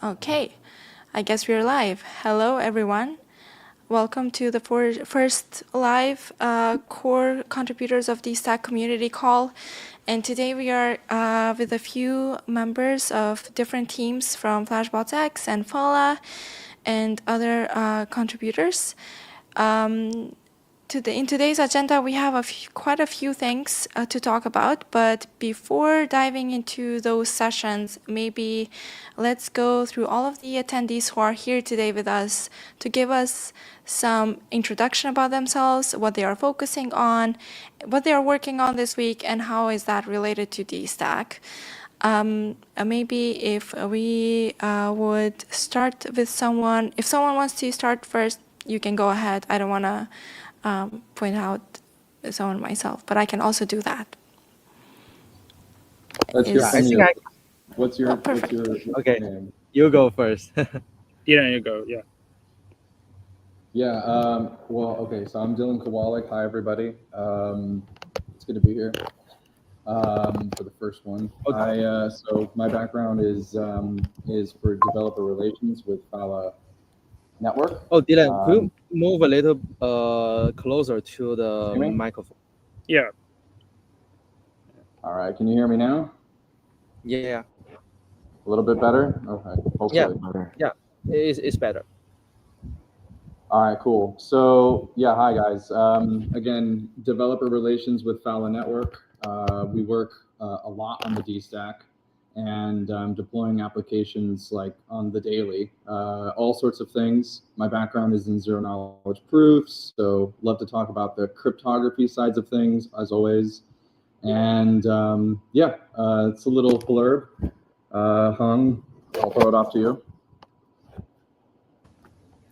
Okay, I guess we're live. Hello, everyone. Welcome to the first live core contributors of the Dstack community call. And today we are with a few members of different teams from FlashBots and Fala and other contributors. In today's agenda, we have quite a few things to talk about, but before diving into those sessions, maybe let's go through all of the attendees who are here today with us to give us some introduction about themselves, what they are focusing on, what they are working on this week, and how is that related to Dstack. Maybe if we would start with someone, if someone wants to start first, you can go ahead. I don't want to point out someone myself, but I can also do that. Let's hear from you. What's your okay name? You go first. Yeah, you go. Yeah. Yeah. Well, okay. So I'm Dylan Kowalik. Hi, everybody. It's good to be here for the first one. Okay. So my background is for developer relations with Fala Network. Oh, Dylan, could you move a little closer to the microphone? Yeah. All right. Can you hear me now? Yeah. A little bit better? Okay. Hopefully better. Yeah, it's better. All right, cool. So yeah, hi guys. Again, developer relations with Fala Network. We work a lot on the Dstack and deploying applications like on the daily, all sorts of things. My background is in zero knowledge proofs, so love to talk about the cryptography sides of things as always. And yeah, it's a little blurb. Hung, I'll throw it off to you.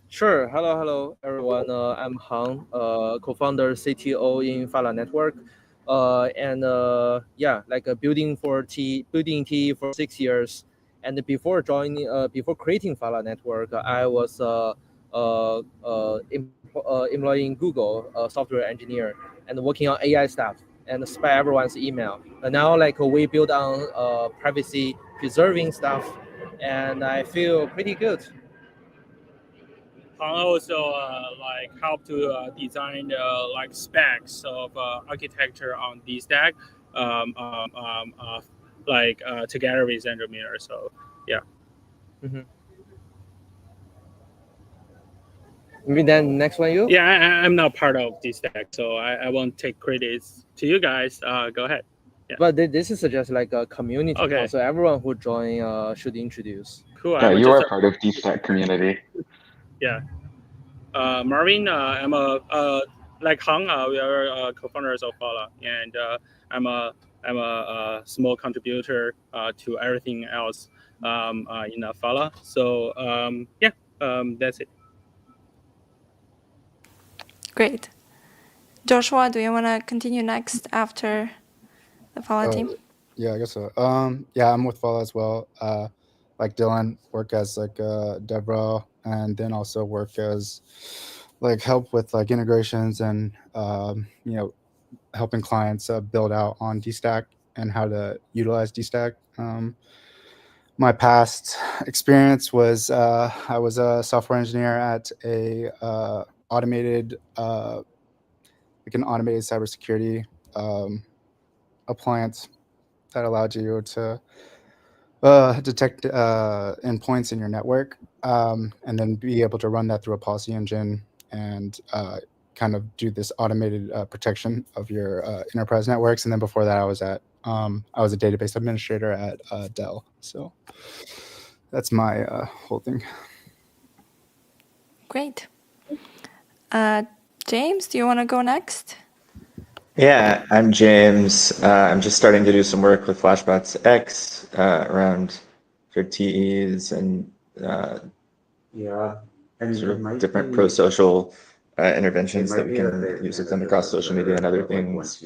Sure. Hello, everyone. I'm Hang, co-founder, CTO in Fala Network, and yeah, like building T for 6 years. And before creating Fala Network, I was employee in Google, software engineer, and working on AI stuff and spy everyone's email. And now, like we build on privacy preserving stuff, and I feel pretty good. I also like help to design like specs of architecture on Dstack, like together with engineer. So yeah. Mm-hmm. Maybe then next one you? Yeah, I'm not part of Dstack, so I won't take credits to you guys. Go ahead. Yeah. But this is just like a community. Okay. So everyone who join should introduce. Cool. Yeah, you are part of Dstack community. Yeah. Marvin, I'm like Hang. We are co-founders of Fala, and I'm a small contributor to everything else in Fala. So yeah, that's it. Great. Joshua, do you want to continue next after the Fala team? Yeah, I guess so. Yeah, I'm with Fala as well. Like Dylan, work as like a DevRel, and then also work as like help with like integrations and you know, helping clients build out on Dstack and how to utilize Dstack. My past experience was I was a software engineer at a automated like an automated cybersecurity appliance that allowed you to detect endpoints in your network, and then be able to run that through a policy engine and kind of do this automated protection of your enterprise networks. And then before that, I was a database administrator at Dell. So that's my whole thing. Great. James, do you want to go next? Yeah, I'm James. I'm just starting to do some work with FlashBots X around for TEs and sort of different pro-social interventions that we can use with them across social media and other things.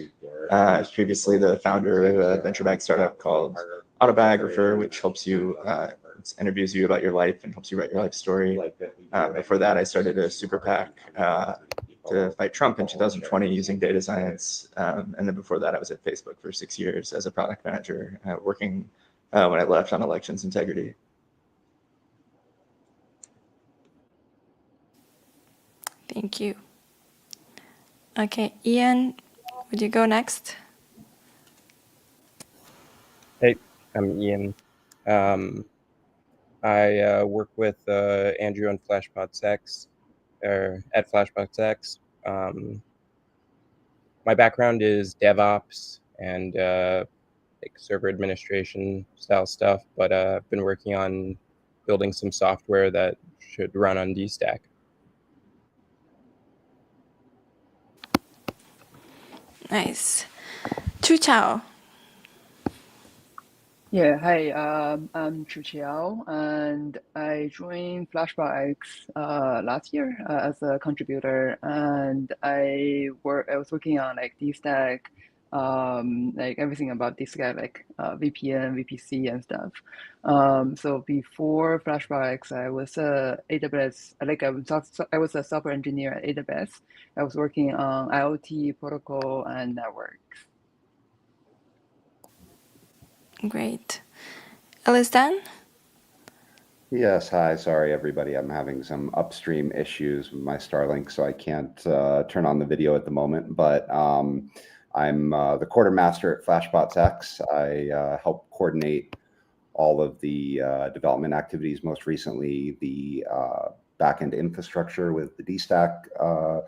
Previously the founder of a venture-backed startup called Autobiographer, which helps you, interviews you about your life and helps you write your life story. Before that, I started a super PAC to fight Trump in 2020 using data science. And then before that, I was at Facebook for 6 years as a product manager, working when I left on elections integrity. Thank you. Okay, Ian, would you go next? Hey, I'm Ian. I work with Andrew on FlashBots or at FlashBots. My background is DevOps and like server administration style stuff, but I've been working on building some software that should run on Dstack. Nice. Chu Chao. Yeah, hi, I'm Chu Qiao, and I joined FlashBox last year as a contributor, and I was working on like Dstack, like everything about Dstack, like VPN, VPC, and stuff. So before FlashBox, I was AWS, like I was a software engineer at AWS. I was working on IoT protocol and networks. Great. Elistan? Yes, hi. Sorry, everybody. I'm having some upstream issues with my Starlink, so I can't turn on the video at the moment. But I'm the quartermaster at FlashBots X. I help coordinate all of the development activities, most recently the backend infrastructure with the Dstack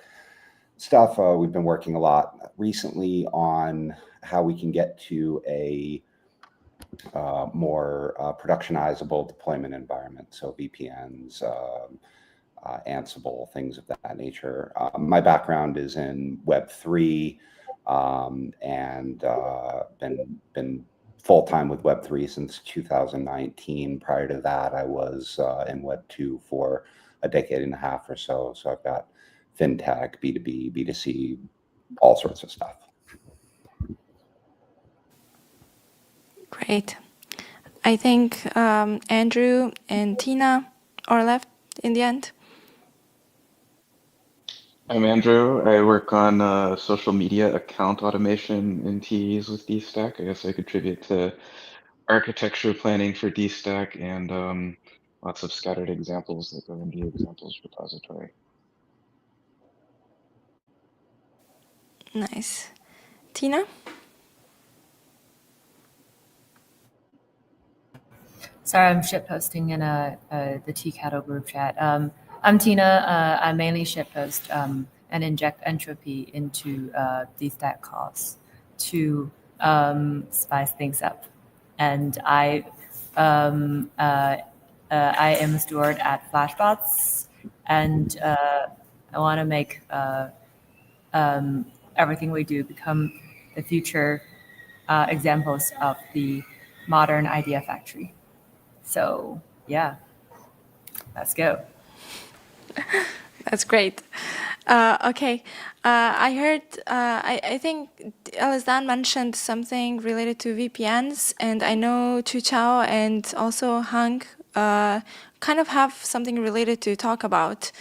stuff. We've been working a lot recently on how we can get to a more productionizable deployment environment. So VPNs, Ansible, things of that nature. My background is in Web3 and been full-time with Web3 since 2019. Prior to that, I was in Web2 for a decade and a half or so. So I've got fintech, B2B, B2C, all sorts of stuff. Great. I think Andrew and Tina are left in the end. I'm Andrew. I work on social media account automation in TEs with Dstack. I guess I contribute to architecture planning for Dstack and lots of scattered examples that go into the examples repository. Nice. Tina? Sorry, I'm shitposting in the TCattle group chat. I'm Tina. I mainly shitpost and inject entropy into Dstack calls to spice things up. And I am a steward at FlashBots, and I want to make everything we do become the future examples of the modern idea factory. So yeah, let's go. That's great. Okay, I heard, I think Elisdan mentioned something related to VPNs, and I know Chu Chao and also Hang kind of have something related to talk about,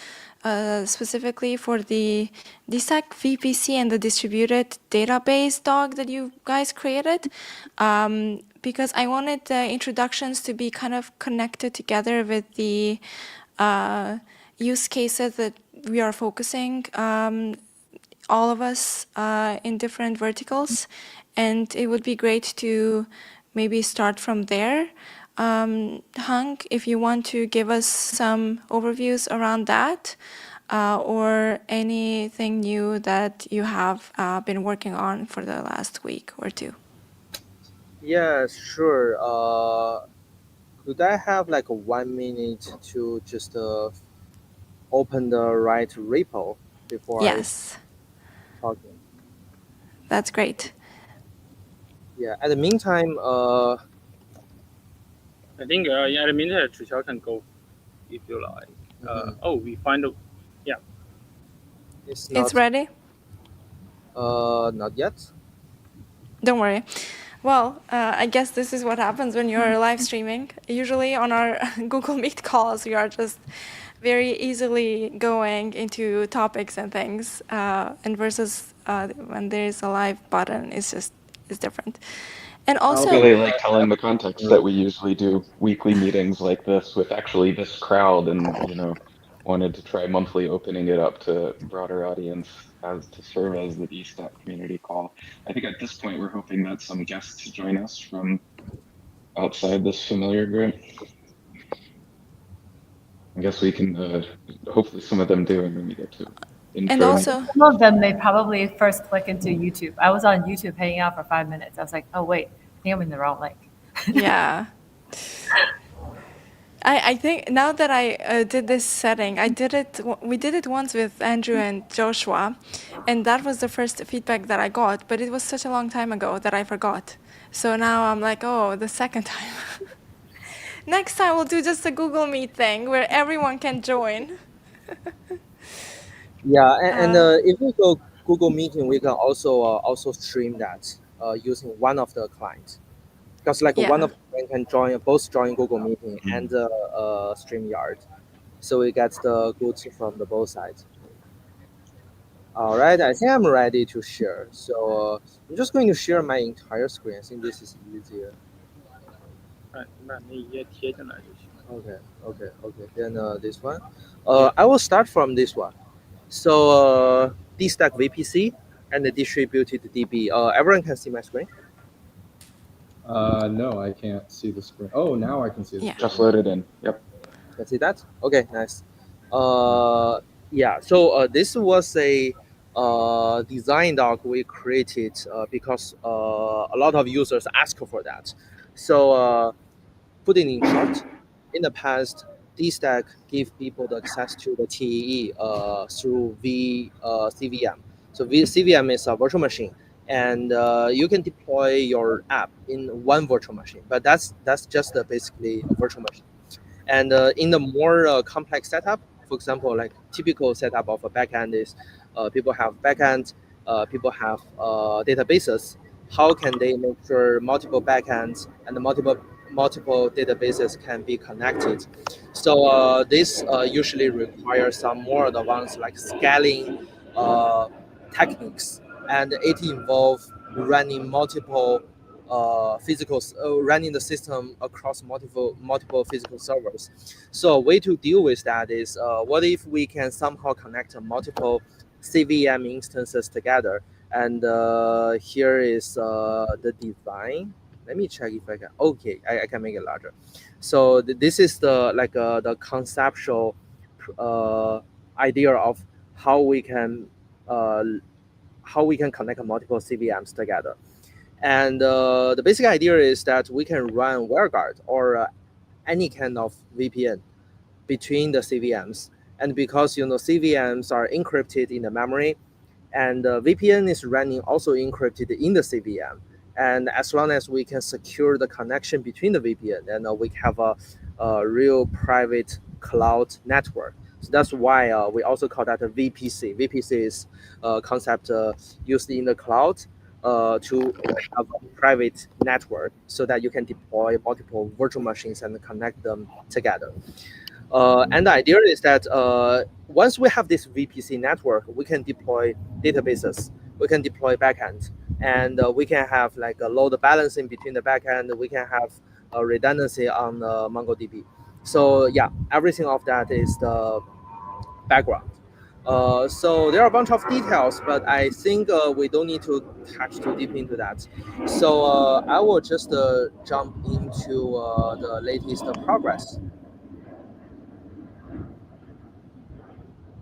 specifically for the Dstack VPC and the distributed database dog that you guys created. Because I wanted the introductions to be kind of connected together with the use cases that we are focusing, all of us in different verticals. And it would be great to maybe start from there. Hang, if you want to give us some overviews around that, or anything new that you have been working on for the last week or two. Yeah, sure. Could I have like 1 minute to just open the right repo before Yes, I talking? that's great. Yeah. At the meantime, I think in the meantime, Chu Qiao can go if you like. Oh, we find the, yeah. it's not. It's ready? Not yet. Don't worry. Well, I guess this is what happens when you're live streaming. Usually on our Google Meet calls, we are just very easily going into topics and things, and versus when there's a live button, it's different. And also, I really like telling the context that we usually do weekly meetings like this with actually this crowd, and wanted to try monthly opening it up to broader audience as to serve as the Dstack community call. I think at this point, we're hoping that some guests join us from outside this familiar group. I guess we can, hopefully some of them do, and then we get to intro. And also, some of them may probably first click into YouTube. I was on YouTube hanging out for 5 minutes. I was like, oh wait, I think I'm in the wrong link. yeah. I think now that I did this setting, we did it once with Andrew and Joshua, and that was the first feedback that I got, but it was such a long time ago that I forgot. So now I'm like, oh, the second time. Next time we'll do just a Google Meet thing where everyone can join. Yeah, and if we go Google Meeting, we can also stream that using one of the clients. Because one of them can both join Google Meeting and StreamYard. So we get the goods from the both sides. All right, I think I'm ready to share. So I'm just going to share my entire screen. I think this is easier. Okay. Then this one. I will start from this one. So Dstack VPC and the distributed DB. Everyone can see my screen? No, I can't see the screen. Oh, now I can see the screen. Just loaded in. Yep. Can see that? Okay, nice. Yeah, so this was a design doc we created because a lot of users ask for that. So put it in short, in the past, Dstack gave people the access to the TEE through CVM. So CVM is a virtual machine, and you can deploy your app in one virtual machine. But that's just basically a virtual machine. And in the more complex setup, for example, like typical setup of a backend is people have backend, people have databases. How can they make sure multiple backends and multiple databases can be connected? So this usually requires some more advanced like scaling techniques, and it involves running multiple running the system across multiple physical servers. So a way to deal with that is what if we can somehow connect multiple CVM instances together? And here is the design. Let me check if I can. Okay, I can make it larger. So this is the the conceptual idea of how we can connect multiple CVMs together. And the basic idea is that we can run Wireguard or any kind of VPN between the CVMs. And because CVMs are encrypted in the memory, and VPN is running also encrypted in the CVM. And as long as we can secure the connection between the VPN, then we have a real private cloud network. So that's why we also call that a VPC. VPC is a concept used in the cloud to have a private network so that you can deploy multiple virtual machines and connect them together. And the idea is that once we have this VPC network, we can deploy databases, we can deploy backend, and we can have like a load balancing between the backend. We can have redundancy on MongoDB. So yeah, everything of that is the background. So there are a bunch of details, but I think we don't need to touch too deep into that. So I will just jump into the latest progress.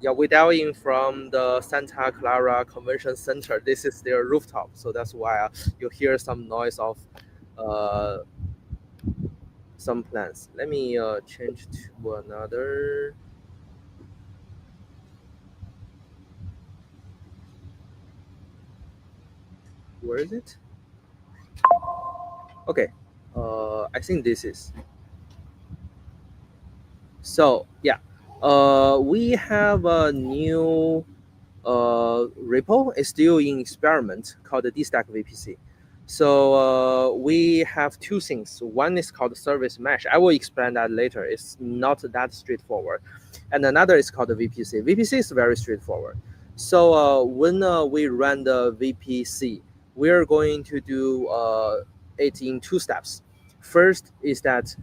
Yeah, we dial in from the Santa Clara Convention Center. This is their rooftop, so that's why you hear some noise of some plants. Let me change to another. Where is it? Okay, I think this is. So yeah, we have a new repo. It's still in experiment called the Dstack VPC. So we have two things. One is called service mesh. I will explain that later. It's not that straightforward. And another is called the VPC. VPC is very straightforward. So when we run the VPC, we're going to do it in two steps. First is that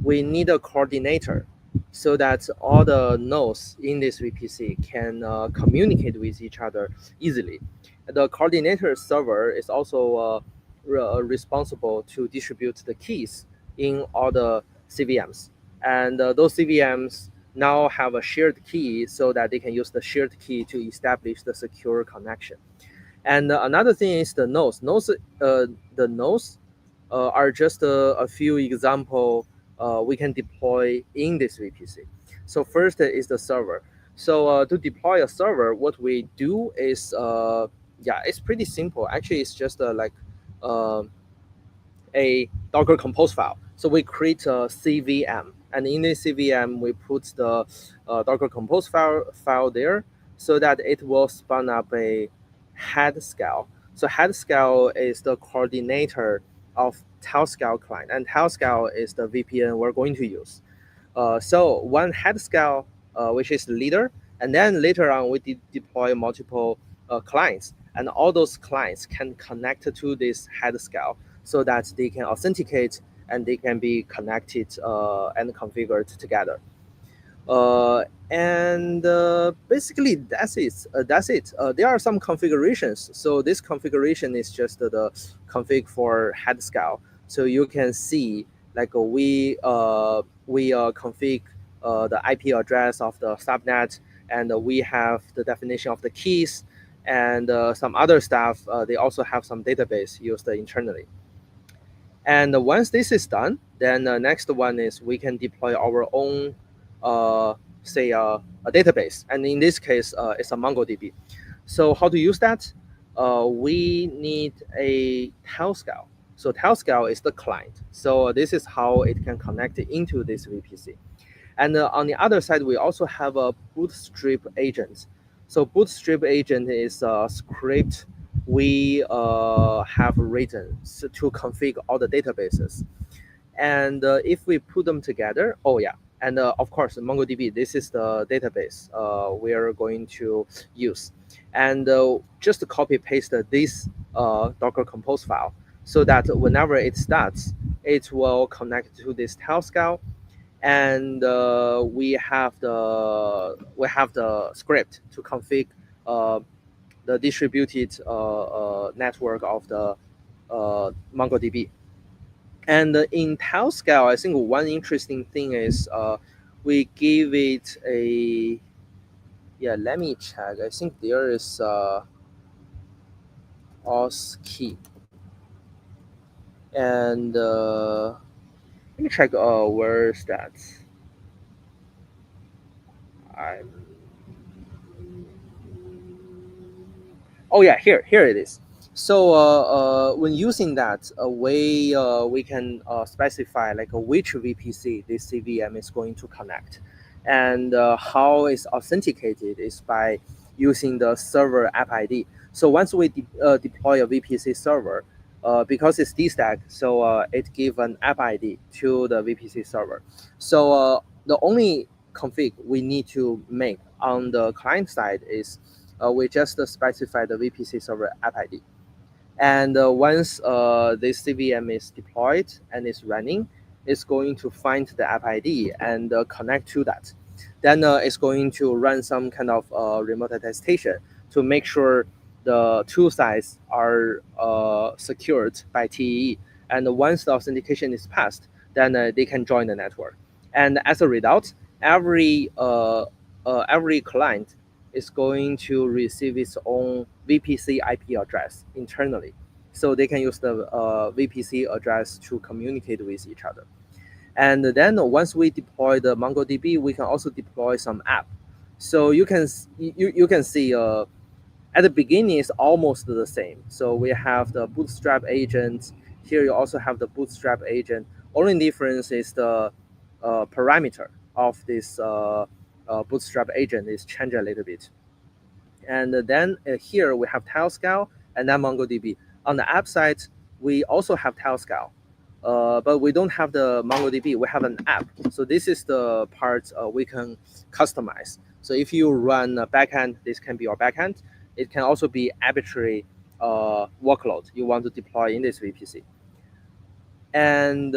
we need a coordinator so that all the nodes in this VPC can communicate with each other easily. The coordinator server is also responsible to distribute the keys in all the CVMs. And those CVMs now have a shared key so that they can use the shared key to establish the secure connection. And another thing is the nodes. The nodes are just a few example we can deploy in this VPC. So first is the server. So to deploy a server, what we do is, it's pretty simple. Actually, it's just like a Docker Compose file. So we create a CVM, and in this CVM, we put the Docker Compose file there so that it will spawn up a head scale. So head scale is the coordinator of tail client, and tail is the VPN we're going to use. So one head scale, which is the leader, and then later on we deploy multiple clients, and all those clients can connect to this head scale so that they can authenticate and they can be connected and configured together. And basically that's it. There are some configurations. So this configuration is just the config for head scale. So you can see like we config the IP address of the subnet, and we have the definition of the keys and some other stuff. They also have some database used internally. And once this is done, then the next one is we can deploy our own, say, a database. And in this case, it's a MongoDB. So how to use that? We need a tail scale. So tail scale is the client. So this is how it can connect into this VPC. And on the other side, we also have a bootstrap agent. So bootstrap agent is a script we have written to configure all the databases. And if we put them together, and of course, MongoDB, this is the database we are going to use. And just copy paste this Docker Compose file so that whenever it starts, it will connect to this tail scale. And we have the script to configure the distributed network of the MongoDB. And in tail scale, I think one interesting thing is we give it a, let me check. I think there is auth key. And let me check where's that. Here it is. So when using that, we can specify like which VPC this CVM is going to connect, and how it's authenticated is by using the server app ID. So once we deploy a VPC server, because it's Dstack, so it gives an app ID to the VPC server. So the only config we need to make on the client side is we just specify the VPC server app ID. And once this CVM is deployed and is running, it's going to find the app ID and connect to that. Then it's going to run some kind of remote attestation to make sure the two sides are secured by TEE. And once the authentication is passed, then they can join the network. And as a result, every client is going to receive its own VPC IP address internally. So they can use the VPC address to communicate with each other. And then once we deploy the MongoDB, we can also deploy some app. So you can see at the beginning it's almost the same. So we have the bootstrap agent. Here you also have the bootstrap agent. Only difference is the parameter of this bootstrap agent is changed a little bit. And then here we have tail scale and then MongoDB. On the app side, we also have tail scale, but we don't have the MongoDB. We have an app. So this is the part we can customize. So if you run a backend, this can be your backend. It can also be arbitrary workload you want to deploy in this VPC. And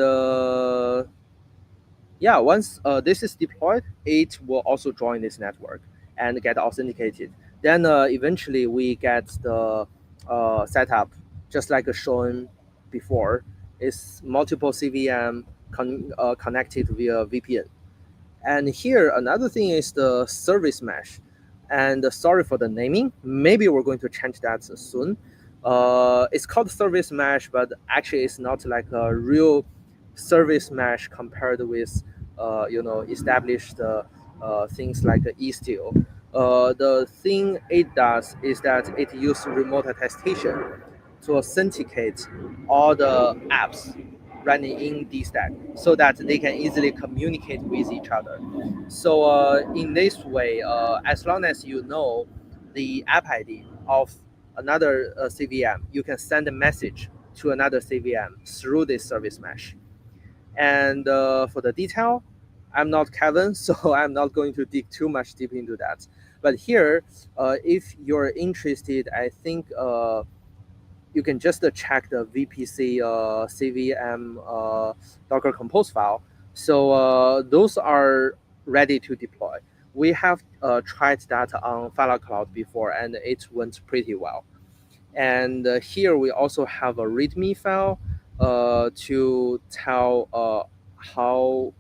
yeah, once this is deployed, it will also join this network and get authenticated. Then eventually we get the setup, just like shown before. It's multiple CVM connected via VPN. And here, another thing is the service mesh. And sorry for the naming. Maybe we're going to change that soon. It's called service mesh, but actually it's not like a real service mesh compared with, established things like e-steel. The thing it does is that it uses remote attestation to authenticate all the apps running in Dstack so that they can easily communicate with each other. So in this way, as long as you know the app ID of another CVM, you can send a message to another CVM through this service mesh. And for the detail, I'm not Kevin, so I'm not going to dig too much deep into that. But here, if you're interested, I think you can just check the VPC CVM Docker Compose file. So those are ready to deploy. We have tried that on Fala Cloud before, and it went pretty well. And here we also have a README file to tell how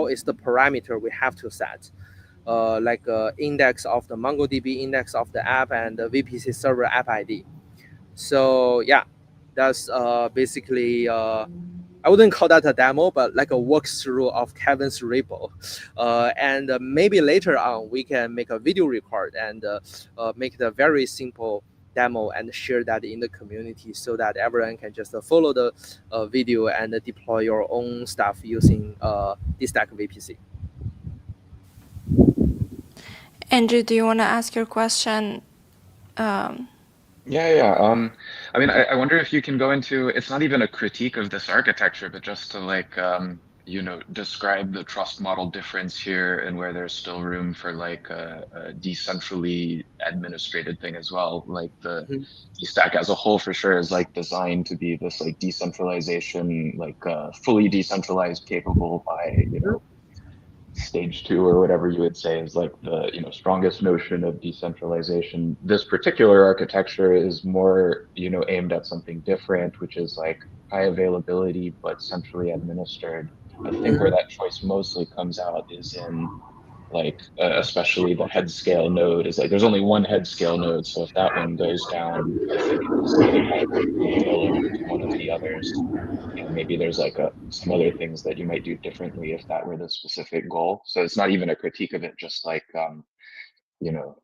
is the parameter we have to set, like index of the MongoDB, index of the app, and the VPC server app ID. So yeah, that's basically I wouldn't call that a demo, but like a walkthrough of Kevin's repo. And maybe later on we can make a video record and make it a very simple demo and share that in the community so that everyone can just follow the video and deploy your own stuff using Dstack VPC. Andrew, do you want to ask your question? Yeah. I mean, I wonder if you can go into, it's not even a critique of this architecture, but just to like, describe the trust model difference here and where there's still room for like a decentrally administrated thing as well. Like the Dstack as a whole for sure is like designed to be this like decentralization, like fully decentralized, capable by, stage 2 or whatever you would say is like the strongest notion of decentralization. This particular architecture is more aimed at something different, which is like high availability but centrally administered. I think where that choice mostly comes out is in like especially the head scale node is like there's only one head scale node, so if that one goes down, I think it's going to kind of spill over to one of the others. And maybe there's like some other things that you might do differently if that were the specific goal. So it's not even a critique of it, just like you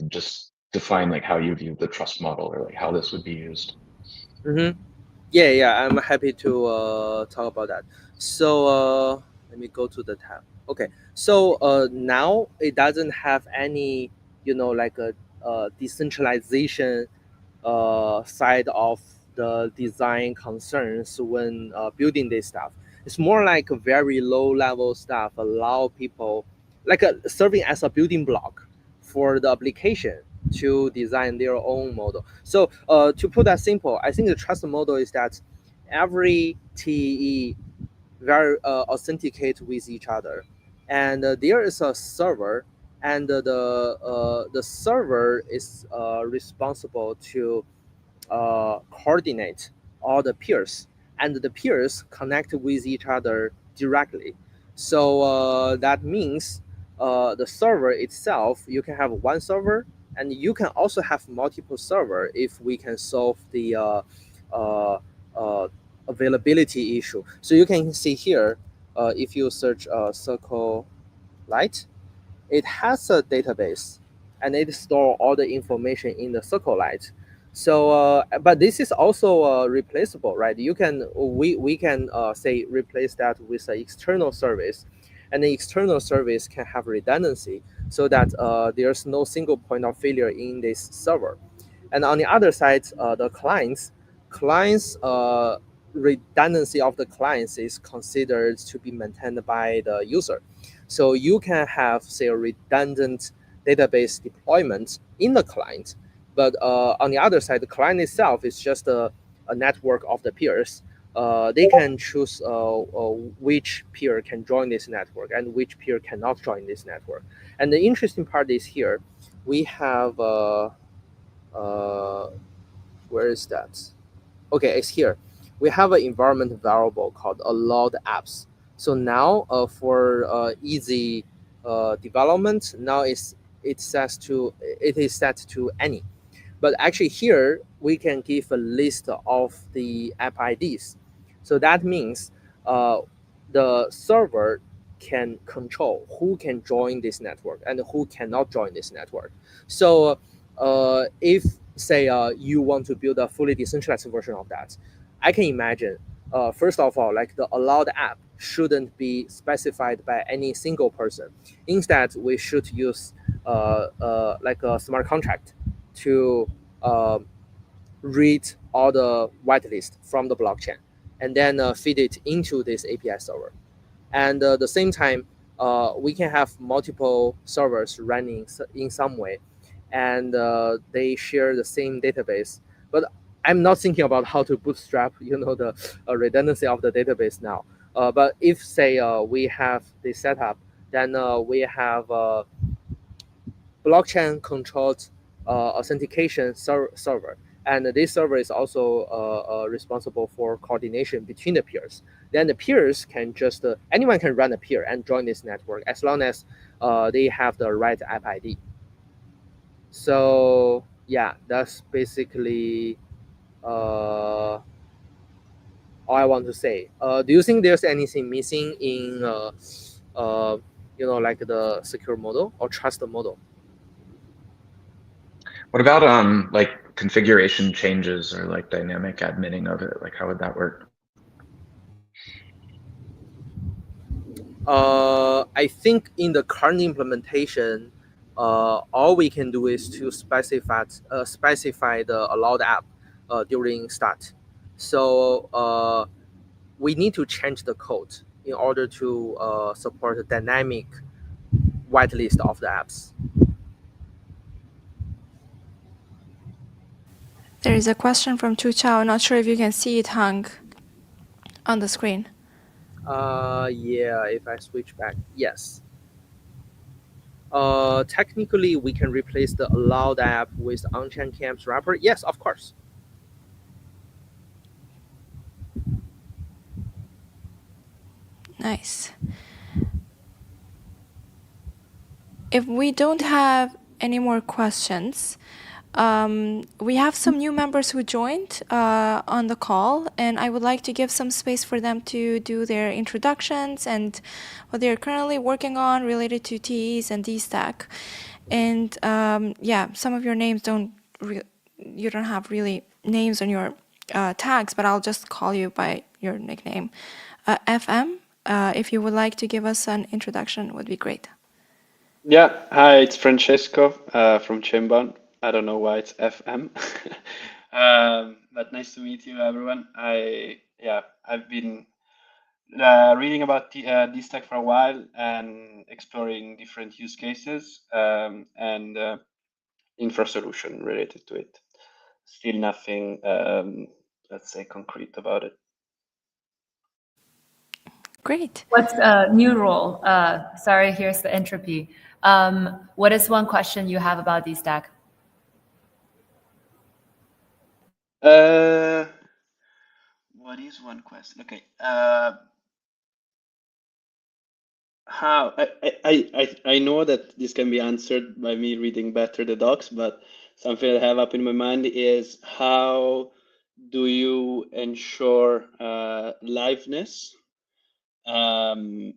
just define like how you view the trust model or like how this would be used. Yeah, I'm happy to talk about that. So let me go to the tab. Okay, so now it doesn't have any like a decentralization side of the design concerns when building this stuff. It's more like a very low level stuff, allow people like serving as a building block for the application to design their own model. So to put that simple, I think the trust model is that every TE very authenticate with each other, and there is a server, and the server is responsible to coordinate all the peers, and the peers connect with each other directly. So that means the server itself, you can have one server, and you can also have multiple server if we can solve the availability issue. So you can see here, if you search Circle Light, it has a database and it stores all the information in the SQLite. So, but this is also replaceable, right? You can we can say replace that with an external service, and the external service can have redundancy so that there's no single point of failure in this server. And on the other side, the clients redundancy of the clients is considered to be maintained by the user. So you can have, say, a redundant database deployment in the client, but on the other side, the client itself is just a network of the peers. they can choose which peer can join this network and which peer cannot join this network. And the interesting part is here, we have, where is that? Okay, it's here. We have an environment variable called allowed apps. So now for easy development, now it is set to any. But actually here, we can give a list of the app IDs. So that means the server can control who can join this network and who cannot join this network. So if, say, you want to build a fully decentralized version of that, I can imagine, first of all, like the allowed app shouldn't be specified by any single person. Instead, we should use like a smart contract to read all the whitelist from the blockchain and then feed it into this API server. And at the same time, we can have multiple servers running in some way, and they share the same database. But I'm not thinking about how to bootstrap, the redundancy of the database now. But if, say, we have the setup, then we have blockchain-controlled authentication server. And this server is also responsible for coordination between the peers. Then the peers can just, anyone can run a peer and join this network as long as they have the right app ID. So yeah, that's basically all I want to say. Do you think there's anything missing in, like the secure model or trust model? What about like configuration changes or like dynamic adminning of it? Like how would that work? I think in the current implementation, all we can do is to specify the allowed app during start. So we need to change the code in order to support a dynamic whitelist of the apps. There is a question from Chu Chao. Not sure if you can see it hung on the screen. Yeah, if I switch back, yes. Technically, we can replace the allowed app with on-chain camps wrapper. Yes, of course. Nice. If we don't have any more questions, we have some new members who joined on the call, and I would like to give some space for them to do their introductions and what they're currently working on related to TEs and Dstack. And yeah, some of your names you don't have really names on your tags, but I'll just call you by your nickname. FM, if you would like to give us an introduction, would be great. Yeah, hi, it's Francesco from Chimban. I don't know why it's FM, but nice to meet you, everyone. I've been reading about Dstack for a while and exploring different use cases and infra solution related to it. Still nothing, let's say, concrete about it. Great. What's a new role? Sorry, here's the entropy. What is one question you have about Dstack? What is one question? Okay. How I know that this can be answered by me reading better the docs, but something I have up in my mind is how do you ensure liveness and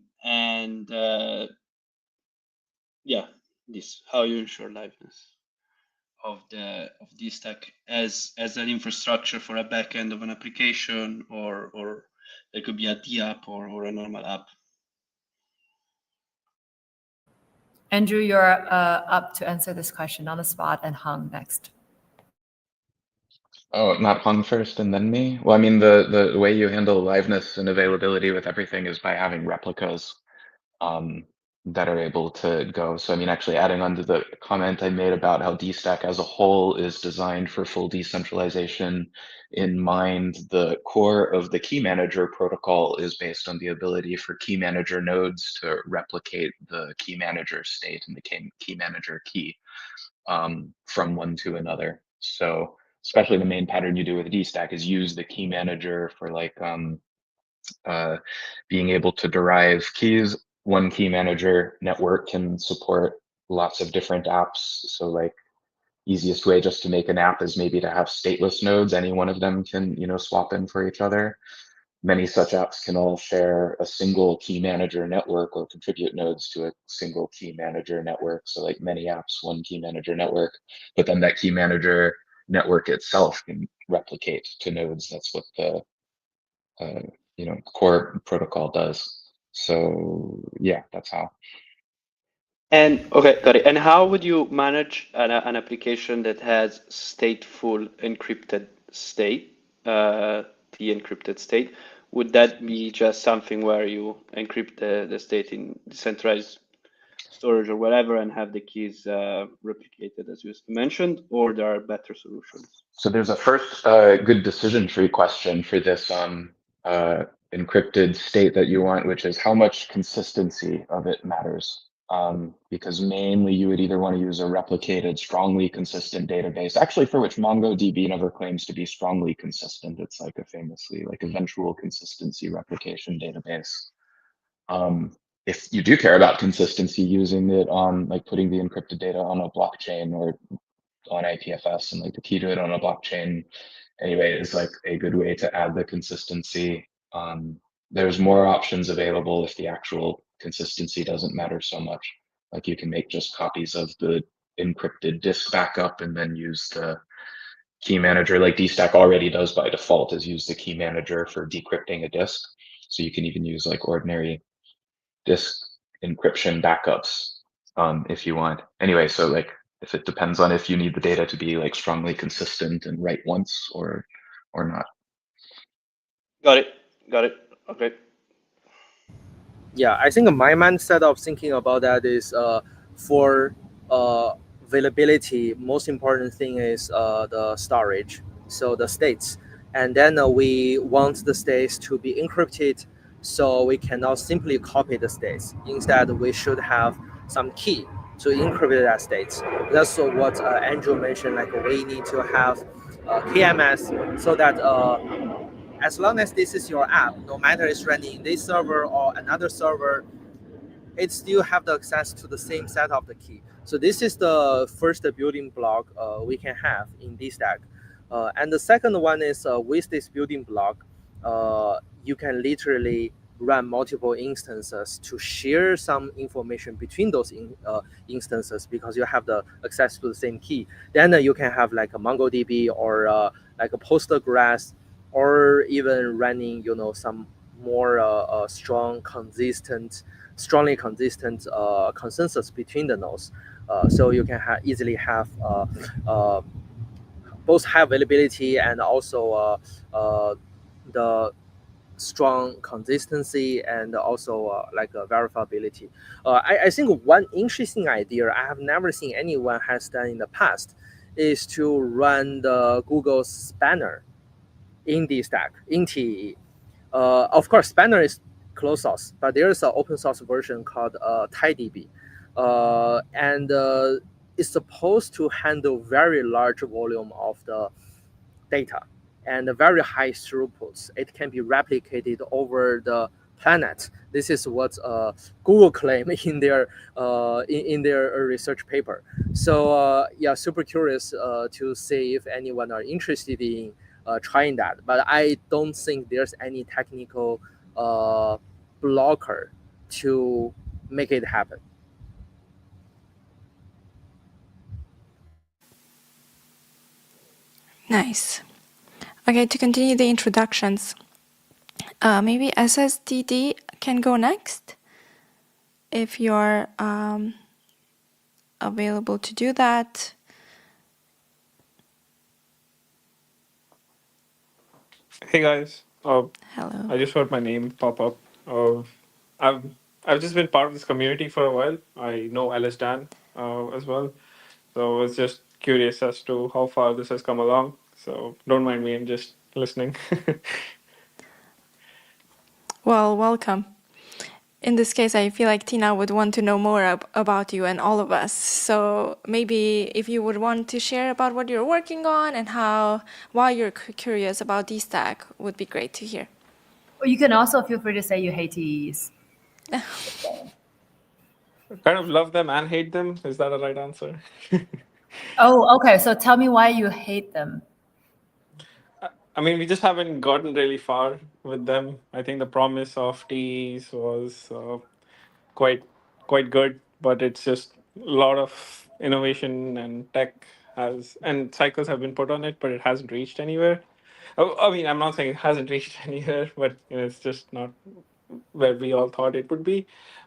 yeah, this how you ensure liveness of Dstack as an infrastructure for a backend of an application, or it could be a D app or a normal app. Andrew, you're up to answer this question on the spot, and Hung next. Oh, not Hung first and then me? Well, I mean, the way you handle liveness and availability with everything is by having replicas. that are able to go. So I mean, actually adding on to the comment I made about how Dstack as a whole is designed for full decentralization in mind, the core of the key manager protocol is based on the ability for key manager nodes to replicate the key manager state and the key manager key from one to another. So especially the main pattern you do with Dstack is use the key manager for like being able to derive keys. One key manager network can support lots of different apps. So like easiest way just to make an app is maybe to have stateless nodes. Any one of them can, you know, swap in for each other. Many such apps can all share a single key manager network or contribute nodes to a single key manager network. So like many apps, one key manager network, but then that key manager network itself can replicate to nodes. That's what the you know, core protocol does. So yeah, that's how. And okay, got it. And how would you manage an application that has stateful encrypted state, the encrypted state? Would that be just something where you encrypt the state in decentralized storage or whatever and have the keys replicated as you mentioned, or there are better solutions? So there's a first good decision tree question for this encrypted state that you want, which is how much consistency of it matters. Because mainly you would either want to use a replicated, strongly consistent database, actually for which MongoDB never claims to be strongly consistent. It's like a famously like eventual consistency replication database. If you do care about consistency, using it on like putting the encrypted data on a blockchain or on IPFS and like the key to it on a blockchain anyway is like a good way to add the consistency. There's more options available if the actual consistency doesn't matter so much. Like you can make just copies of the encrypted disk backup and then use the key manager like Dstack already does by default, is use the key manager for decrypting a disk. So you can even use like ordinary disk encryption backups if you want. Anyway, so like if it depends on if you need the data to be like strongly consistent and write once or not. Got it. Got it. Okay. Yeah, I think my mindset of thinking about that is for availability, most important thing is the storage, so the states. And then we want the states to be encrypted, so we cannot simply copy the states. Instead, we should have some key to encrypt that states. That's what Andrew mentioned, like we need to have KMS so that as long as this is your app, no matter it's running in this server or another server, it still have the access to the same set of the key. So this is the first building block we can have in Dstack. And the second one is with this building block, you can literally run multiple instances to share some information between those instances because you have the access to the same key. Then you can have like a MongoDB or like a Postgres, or even running, you know, some more strongly consistent consensus between the nodes. So you can easily have both high availability and also the strong consistency and also like verifiability. I think one interesting idea I have never seen anyone has done in the past is to run the Google Spanner in Dstack, in TEE. Of course, Spanner is closed source, but there is an open source version called TiDB. And it's supposed to handle very large volume of the data and very high throughputs. It can be replicated over the planet. This is what Google claim in their research paper. So yeah, super curious to see if anyone are interested in trying that. But I don't think there's any technical blocker to make it happen. Nice. Okay, to continue the introductions, maybe SSDD can go next if you're available to do that. Hey guys, Hello. I just heard my name pop up. I've just been part of this community for a while. I know Alice Dan as well. So I was just curious as to how far this has come along. So don't mind me, I'm just listening. Well, welcome. In this case, I feel like Tina would want to know more about you and all of us. So maybe if you would want to share about what you're working on and why you're curious about Dstack, would be great to hear. Or you can also feel free to say you hate TEs. Kind of love them and hate them. Is that a right answer? Oh, okay. So tell me why you hate them. I mean, we just haven't gotten really far with them. I think the promise of TEs was quite good, but it's just a lot of innovation and tech and cycles have been put on it, but it hasn't reached anywhere. I mean, I'm not saying it hasn't reached anywhere, but it's just not where we all thought it would be.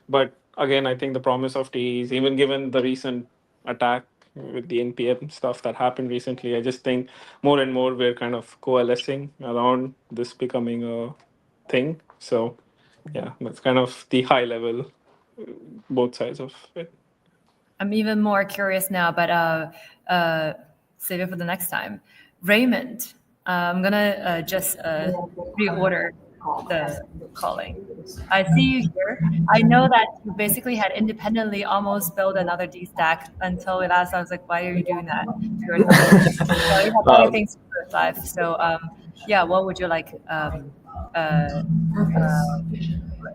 But again, I think the promise of TEs, even given the recent attack with the NPM stuff that happened recently, I just think more and more we're kind of coalescing around this becoming a thing. So yeah, that's kind of the high level, both sides of it. I'm even more curious now, but save it for the next time. Raymond, I'm gonna just reorder the calling. I see you here. I know that you basically had independently almost built another Dstack until we last. I was like, why are you doing that? So you have other things to do with life. So yeah, what would you like?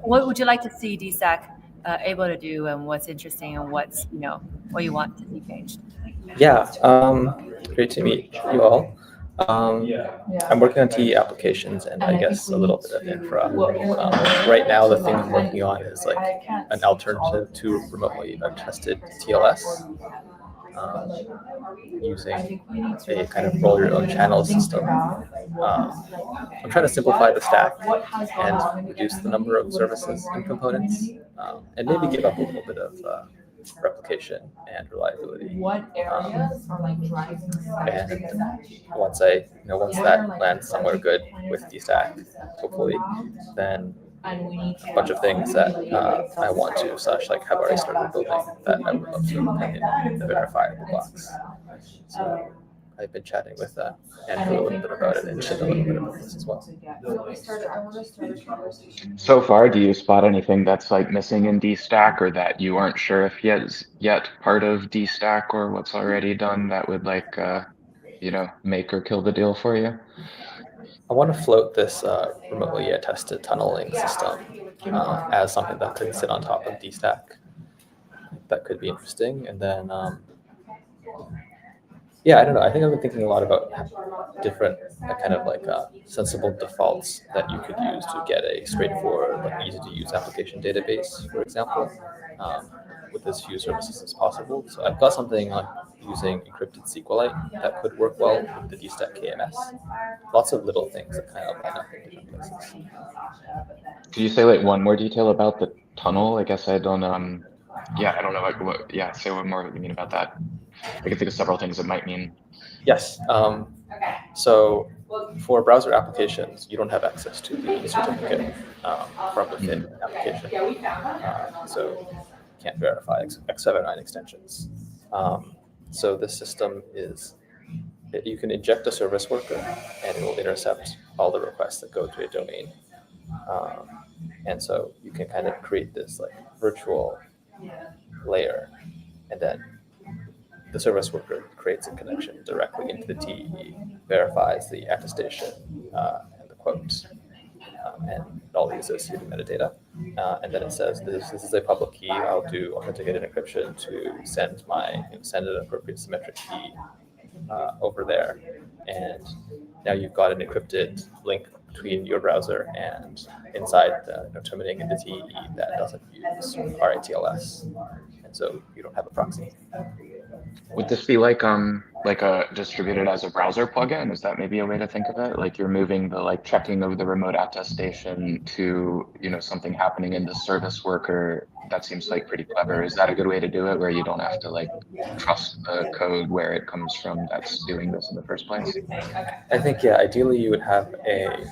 What would you like to see Dstack able to do, and what's interesting, and what's what you want to see changed? Yeah, great to meet you all. I'm working on TE applications and I guess a little bit of infra. Right now, the thing I'm working on is like an alternative to remotely tested TLS, using a kind of roll your own channel system. I'm trying to simplify the stack and reduce the number of services and components, and maybe give up a little bit of replication and reliability. And once that lands somewhere good with Dstack, hopefully, then a bunch of things that I want to like have already started building that I would love to append in the verifiable box. So I've been chatting with Andrew a little bit about it and Chip a little bit about this as well. So far, do you spot anything that's like missing in Dstack or that you aren't sure if yet part of Dstack or what's already done that would like, make or kill the deal for you? I want to float this remotely tested tunneling system as something that could sit on top of Dstack. That could be interesting. And then, yeah, I don't know. I think I've been thinking a lot about different kind of like sensible defaults that you could use to get a straightforward, like easy to use application database, for example, with as few services as possible. So I've got something like using encrypted SQLite that could work well with the Dstack KMS. Lots of little things that kind of line up in different places. Could you say like one more detail about the tunnel? I guess I don't, I don't know say what more you mean about that. I can think of several things it might mean. Yes. So for browser applications, you don't have access to the certificate from within the application. So you can't verify X79 extensions. So this system is, you can inject a service worker and it will intercept all the requests that go to a domain. And so you can kind of create this like virtual layer, and then the service worker creates a connection directly into the TE, verifies the attestation and the quotes, and all the associated metadata. And then it says, this is a public key. I'll do authenticated encryption to send an appropriate symmetric key over there. And now you've got an encrypted link between your browser and inside the terminating into TE that doesn't use RITLS. And so you don't have a proxy. Would this be like a distributed as a browser plugin? Is that maybe a way to think of it? Like you're moving the like checking of the remote attestation to something happening in the service worker. That seems like pretty clever. Is that a good way to do it, where you don't have to like trust the code where it comes from that's doing this in the first place? I think ideally you would have a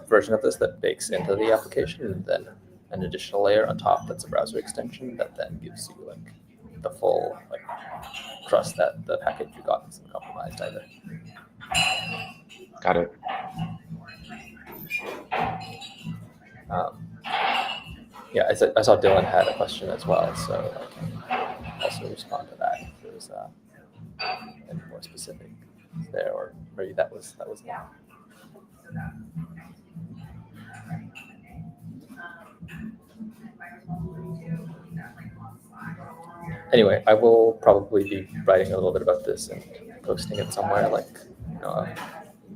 version of this that bakes into the application, and then an additional layer on top that's a browser extension that then gives you like the full like trust that the package you got isn't compromised either. Got it. Yeah, I saw Dylan had a question as well, so I can also respond to that if there's any more specific there, or maybe that was enough. Anyway, I will probably be writing a little bit about this and posting it somewhere, like a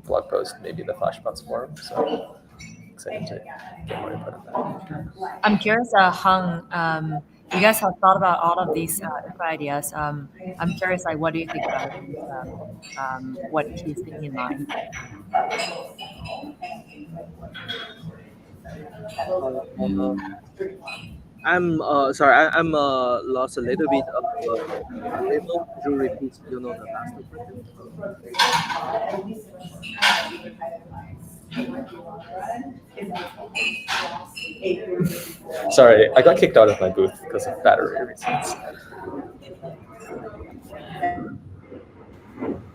blog post, maybe the Flashbots forum. So excited to get more input on that. I'm curious, Hung, you guys have thought about all of these infra ideas. I'm curious, like, what do you think about it? What he's thinking in mind? I'm sorry, I'm lost a little bit of demo. Could you repeat, the last question? Sorry, I got kicked out of my booth because of battery reasons.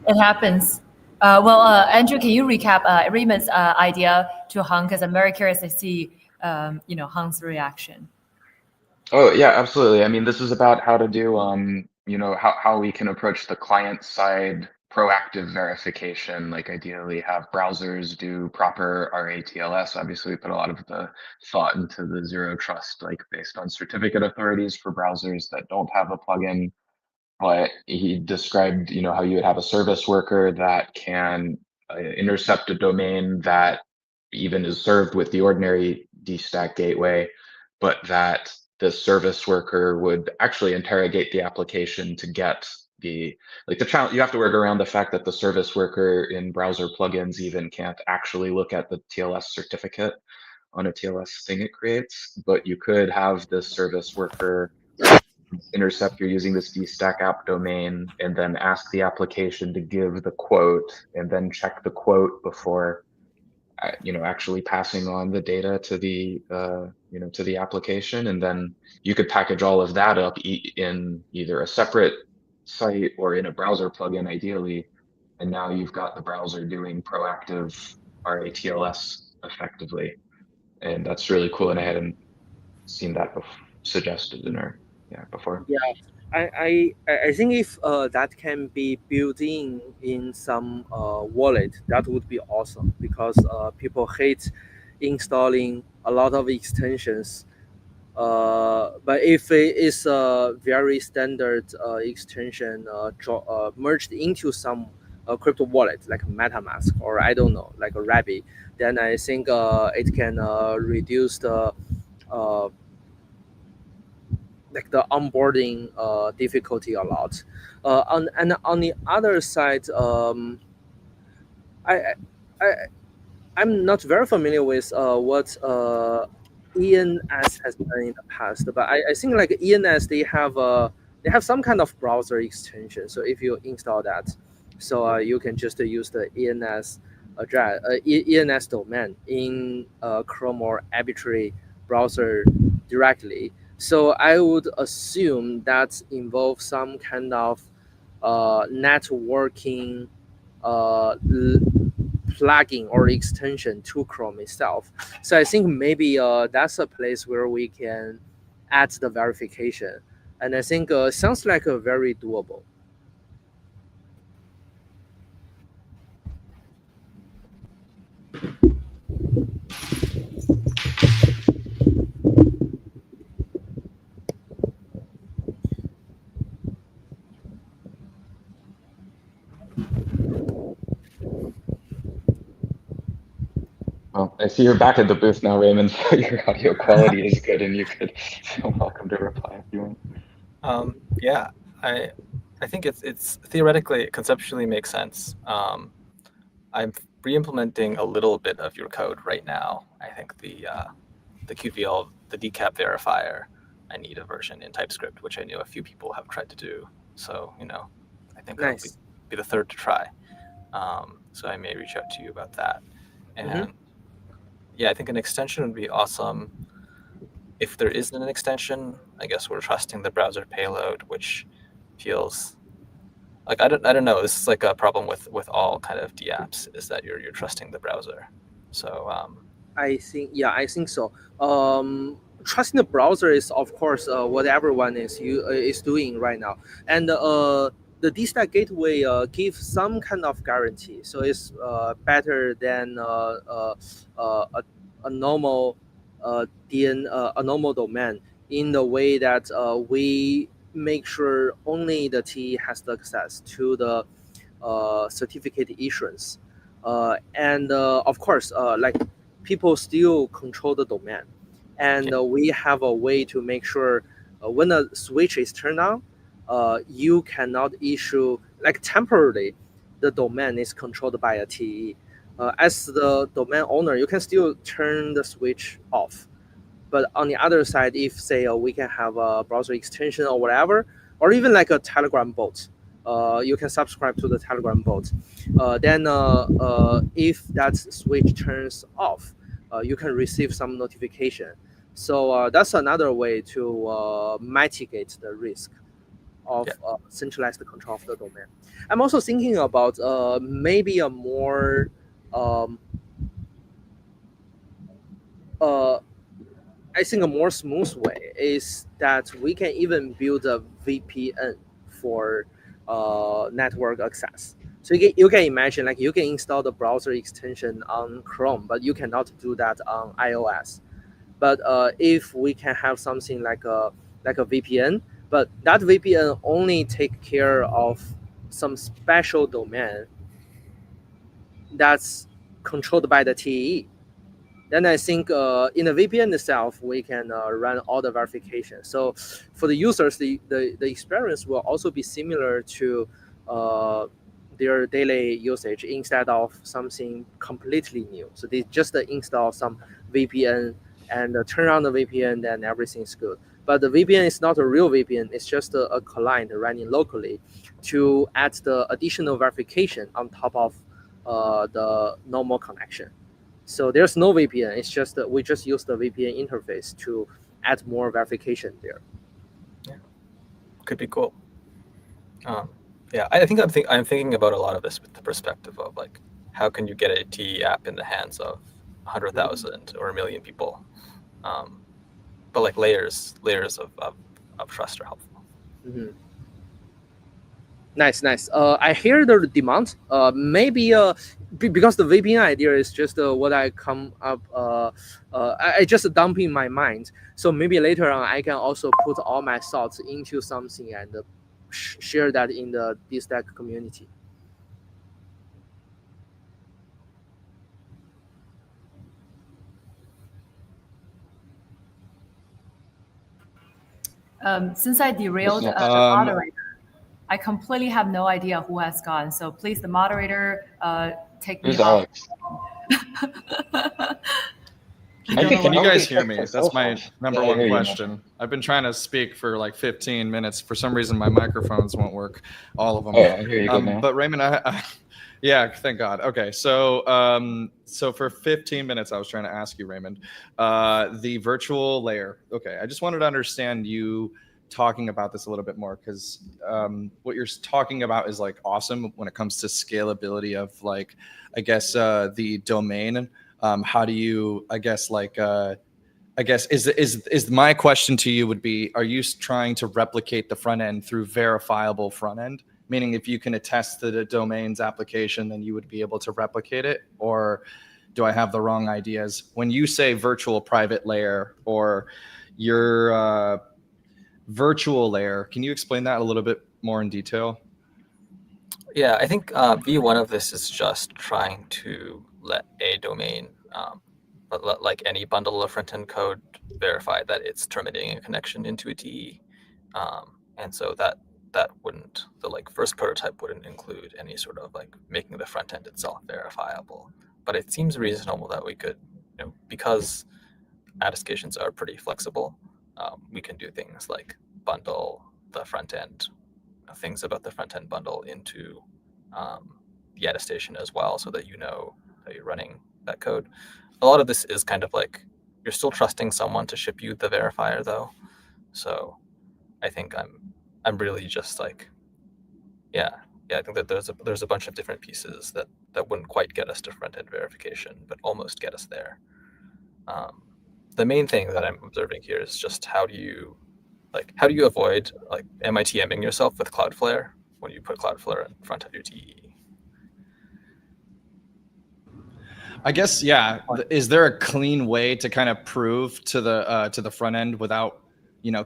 It happens. Well, Andrew, can you recap Raymond's idea to Hung? Because I'm very curious to see, Hung's reaction. Oh yeah, absolutely. I mean, this is about how to do, how we can approach the client side proactive verification, like ideally have browsers do proper RATLS. Obviously, we put a lot of the thought into the zero trust, like based on certificate authorities for browsers that don't have a plugin. But he described, how you would have a service worker that can intercept a domain that even is served with the ordinary Dstack gateway, but that the service worker would actually interrogate the application to get the challenge. You have to work around the fact that the service worker in browser plugins even can't actually look at the TLS certificate on a TLS thing it creates, but you could have this service worker intercept you're using this Dstack app domain and then ask the application to give the quote and then check the quote before actually passing on the data to the to the application. And then you could package all of that up in either a separate site or in a browser plugin ideally, and now you've got the browser doing proactive RATLS effectively, and that's really cool. And I hadn't seen that suggested in our before. Yeah, I think if that can be built in some wallet, that would be awesome, because people hate installing a lot of extensions. But if it is a very standard extension merged into some crypto wallet like MetaMask, or I don't know, like a Rabbit, then I think it can reduce the the onboarding difficulty a lot. On the other side, I'm not very familiar with what ENS has done in the past, but I think like ENS, they have some kind of browser extension. So if you install that, so you can just use the ENS address, ENS domain in Chrome or arbitrary browser directly. So I would assume that involves some kind of networking plugin or extension to Chrome itself. So I think maybe that's a place where we can add the verification. And I think sounds like a very doable. Well, I see you're back at the booth now, Raymond, so your audio quality is good, and you could feel welcome to reply if you want. Yeah, I think it's theoretically, conceptually makes sense. I'm re-implementing a little bit of your code right now. I think the QVL, the decap verifier, I need a version in TypeScript, which I know a few people have tried to do. So, I think I'll be the third to try. So I may reach out to you about that. And yeah, I think an extension would be awesome. if there isn't an extension, I guess we're trusting the browser payload, which feels like I don't know. This is like a problem with all kind of DApps, is that you're trusting the browser. So I think so. Trusting the browser is, of course, what everyone is doing right now, and the Dstack gateway gives some kind of guarantee, so it's better than a normal a normal domain, in the way that we make sure only the TE has the access to the certificate issuance, and of course, like, people still control the domain, and we have a way to make sure when a switch is turned on, you cannot issue, like, temporarily the domain is controlled by a TE. As the domain owner, you can still turn the switch off. But on the other side, if, say, we can have a browser extension or whatever, or even like a Telegram bot, you can subscribe to the Telegram bot. Then if that switch turns off, you can receive some notification. So that's another way to mitigate the risk of centralized control of the domain. I'm also thinking about maybe a more I think a more smooth way is that we can even build a VPN for network access. So you can imagine, like, you can install the browser extension on Chrome, but you cannot do that on iOS. But if we can have something like a VPN, but that VPN only take care of some special domain that's controlled by the TE, then I think in the VPN itself, we can run all the verification. So for the users, the experience will also be similar to their daily usage, instead of something completely new. So they just install some VPN and turn on the VPN, then everything's good. But the VPN is not a real VPN. It's just a client running locally to add the additional verification on top of the normal connection. So there's no VPN. It's just that we just use the VPN interface to add more verification there. Yeah, could be cool. Yeah, I think I'm thinking about a lot of this with the perspective of, like, how can you get a TE app in the hands of 100,000 or 1 million people? But like layers of trust are helpful. Mm-hmm. Nice. I hear the demand. Maybe because the VPN idea is just what I come up. I just dump in my mind. So maybe later on, I can also put all my thoughts into something and share that in the Dstack community. Since I derailed the moderator, I completely have no idea who has gone. So please, the moderator, take me off. Can you guys hear me? That's my number one question. I've been trying to speak for like 15 minutes. For some reason, my microphones won't work, all of them. Oh, I hear you good now. But Raymond, yeah, thank God. Okay, so so for 15 minutes, I was trying to ask you, Raymond, the virtual layer. Okay, I just wanted to understand you talking about this a little bit more, because what you're talking about is like awesome when it comes to scalability of, like, I guess the domain. How do you, I guess, like I guess is my question to you would be, are you trying to replicate the front end through verifiable front end? Meaning if you can attest to the domain's application, then you would be able to replicate it? Or do I have the wrong ideas? When you say virtual private layer or your virtual layer, can you explain that a little bit more in detail? Yeah, I think V1 of this is just trying to let a domain, like any bundle of front-end code, verify that it's terminating a connection into a TE. And so that wouldn't, the like first prototype wouldn't include any sort of like making the front end itself verifiable. But it seems reasonable that we could, because attestations are pretty flexible, we can do things like bundle the front end, things about the front end bundle into the attestation as well, so that you know that you're running that code. A lot of this is kind of like You're still trusting someone to ship you the verifier though. So I think I'm really just like, yeah, I think that there's a bunch of different pieces that wouldn't quite get us to front-end verification, but almost get us there. The main thing that I'm observing here is just how do you avoid like MITMing yourself with Cloudflare when you put Cloudflare in front of your TE? I guess, yeah. Is there a clean way to kind of prove to the front end without,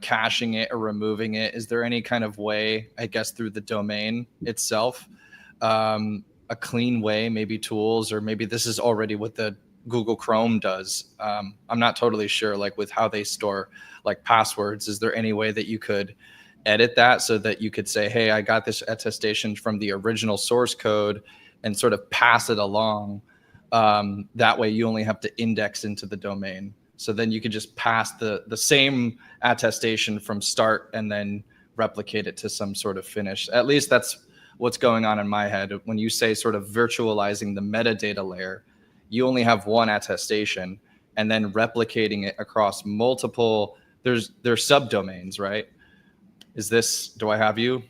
caching it or removing it? Is there any kind of way, I guess, through the domain itself, a clean way, maybe tools, or maybe this is already what the Google Chrome does? I'm not totally sure, like with how they store like passwords. Is there any way that you could edit that so that you could say, hey, I got this attestation from the original source code and sort of pass it along? That way you only have to index into the domain. So then you could just pass the same attestation from start and then replicate it to some sort of finish. At least that's what's going on in my head. When you say sort of virtualizing the metadata layer, you only have one attestation and then replicating it across multiple, there's subdomains, right? Do I have you?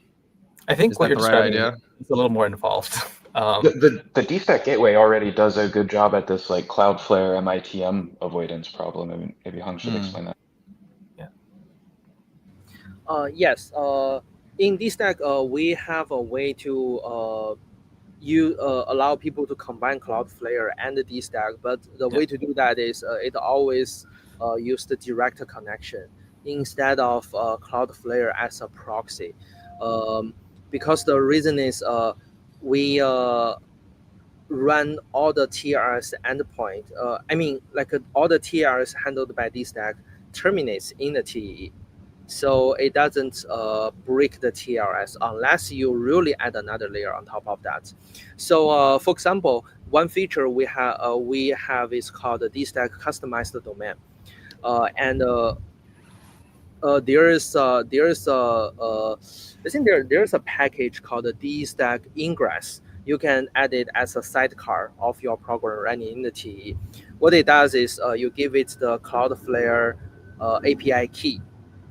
I think what you're describing idea? is a little more involved. The Dstack gateway already does a good job at this like Cloudflare MITM avoidance problem. I mean, maybe Hung should explain that. Yes. In Dstack, we have a way to allow people to combine Cloudflare and the Dstack, but the way to do that is it always use the direct connection instead of Cloudflare as a proxy, because the reason is we run all the TLS endpoint. I mean, like all the TLS handled by Dstack terminates in the TE. So it doesn't break the TLS unless you really add another layer on top of that. So for example, one feature we have is called the Dstack customized domain, and I think there's a package called the Dstack Ingress. You can add it as a sidecar of your program running in the TE. What it does is you give it the Cloudflare API key.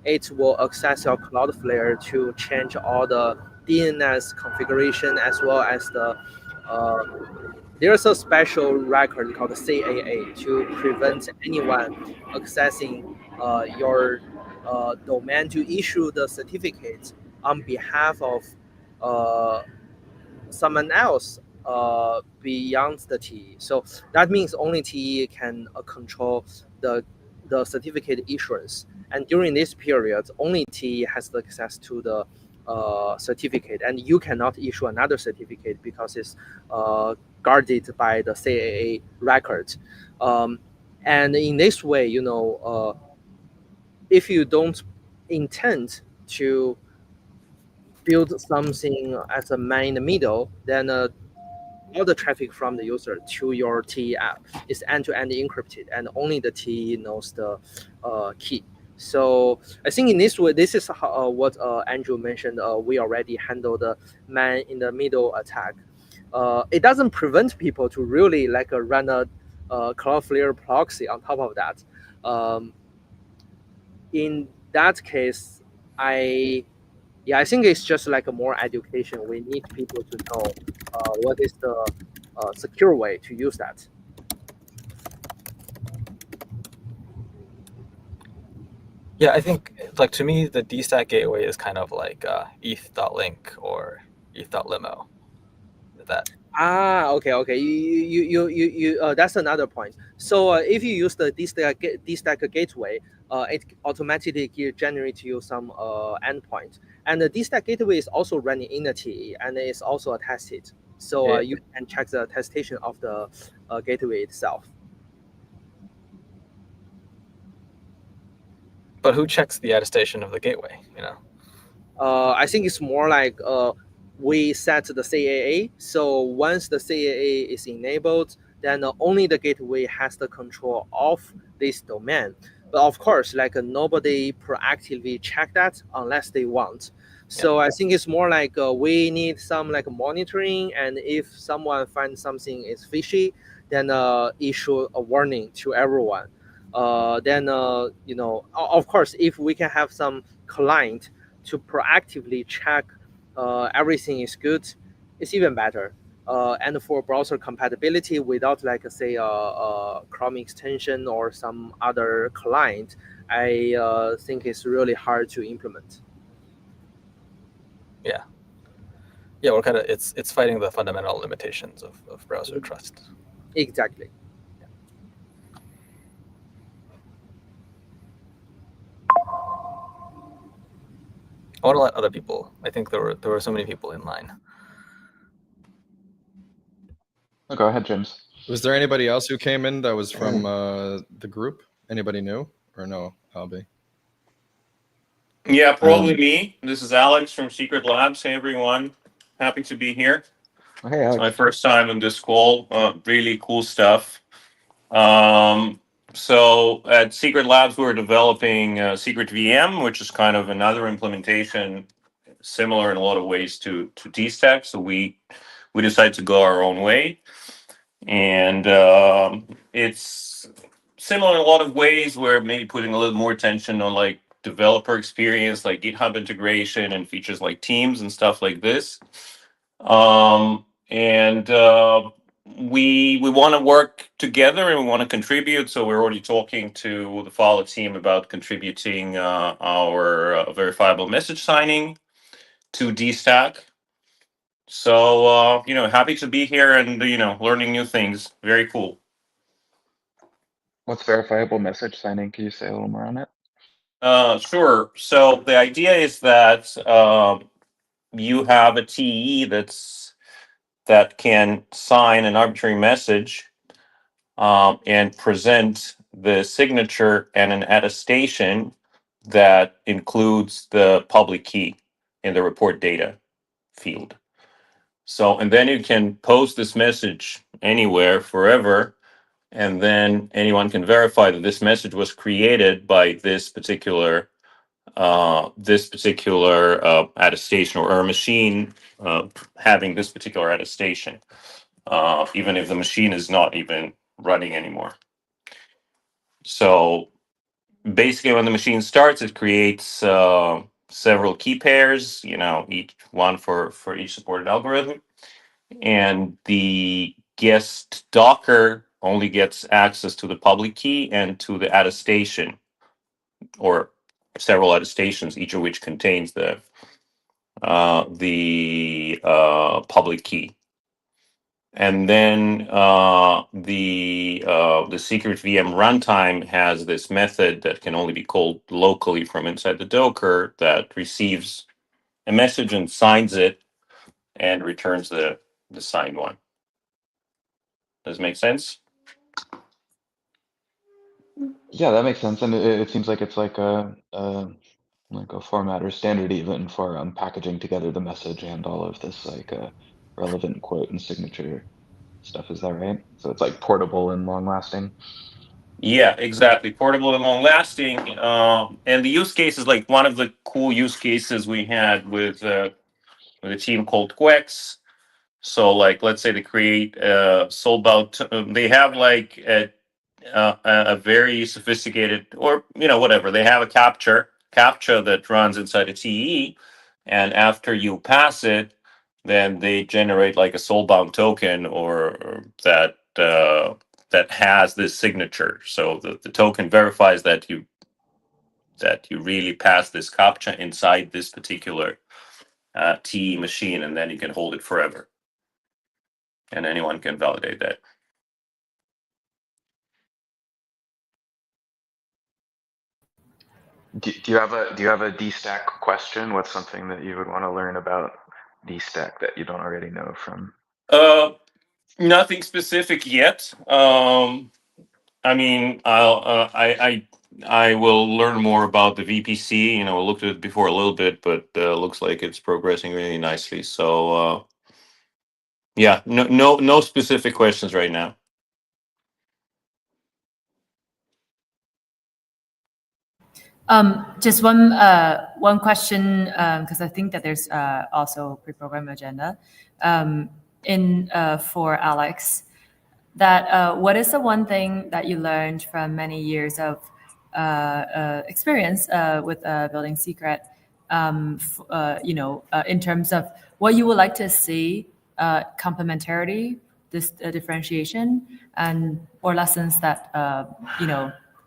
It will access your Cloudflare to change all the DNS configuration as well as the there's a special record called the CAA to prevent anyone accessing your domain to issue the certificate on behalf of someone else beyond the TE. So that means only TE can control the certificate issuance. And during this period, only TE has the access to the certificate, and you cannot issue another certificate because it's guarded by the CAA record. And in this way, if you don't intend to build something as a man in the middle, then all the traffic from the user to your TE app is end-to-end encrypted, and only the TE knows the key. So I think in this way, this is what Andrew mentioned. We already handle the man in the middle attack. It doesn't prevent people to really run a Cloudflare proxy on top of that. In that case, I think it's just like a more education. We need people to know what is the secure way to use that. Yeah, I think to me the Dstack gateway is kind of like eth.link or eth.limo. That. Okay. You that's another point. So if you use the Dstack gateway, it automatically generates you some endpoint. And the Dstack gateway is also running in the TE, and it's also attested. So you can check the attestation of the gateway itself. But who checks the attestation of the gateway? I think it's more like we set the CAA. So once the CAA is enabled, then only the gateway has the control of this domain. But of course, nobody proactively check that unless they want. So I think it's more like we need some monitoring, and if someone finds something is fishy, then issue a warning to everyone. then of course, if we can have some client to proactively check everything is good, it's even better. And for browser compatibility without, like, say, a Chrome extension or some other client, I think it's really hard to implement. Yeah, we're kind of it's fighting the fundamental limitations of browser trust. Exactly. I want to let other people. I think there were so many people in line. Oh, go ahead, James. Was there anybody else who came in that was from the group? Anybody new or no, Albie? Yeah, probably me. This is Alex from Secret Labs. Hey, everyone. Happy to be here. Hey, Alex. It's my first time on this call. Really cool stuff. So at Secret Labs, we're developing Secret VM, which is kind of another implementation similar in a lot of ways to Dstack. So we decided to go our own way. And it's similar in a lot of ways. We're maybe putting a little more attention on like developer experience, like GitHub integration and features like Teams and stuff like this. We want to work together and we want to contribute. So we're already talking to the Fala team about contributing our verifiable message signing to Dstack. So happy to be here and learning new things. Very cool. What's verifiable message signing? Can you say a little more on it? Sure. So the idea is that you have a TE that can sign an arbitrary message and present the signature and an attestation that includes the public key in the report data field. So, and then you can post this message anywhere, forever, and then anyone can verify that this message was created by this particular attestation or a machine having this particular attestation, even if the machine is not even running anymore. So basically, when the machine starts, it creates several key pairs, each one for each supported algorithm. And the guest Docker only gets access to the public key and to the attestation, or several attestations, each of which contains the public key. And then the secret VM runtime has this method that can only be called locally from inside the Docker that receives a message and signs it and returns the signed one. Does it make sense? Yeah, that makes sense, and it seems like it's like a format or standard even for packaging together the message and all of this like relevant quote and signature stuff. Is that right? So it's like portable and long lasting. Yeah, exactly. Portable and long lasting. And the use case is like one of the cool use cases we had with a team called Quex. So like, let's say they create soulbound. They have like a very sophisticated, or whatever. They have a captcha that runs inside a TE, and after you pass it, then they generate like a soulbound token or that has this signature. So the token verifies that you really passed this captcha inside this particular TE machine, and then you can hold it forever, and anyone can validate that. Do you have a Dstack question? What's something that you would want to learn about Dstack that you don't already know from? Nothing specific yet. I mean, I will learn more about the VPC. I looked at it before a little bit, but looks like it's progressing really nicely. So yeah, no specific questions right now. Just one question, because I think that there's also pre-programmed agenda for Alex. that what is the one thing that you learned from many years of experience with building Secret, in terms of what you would like to see, complementarity, this differentiation, and or lessons that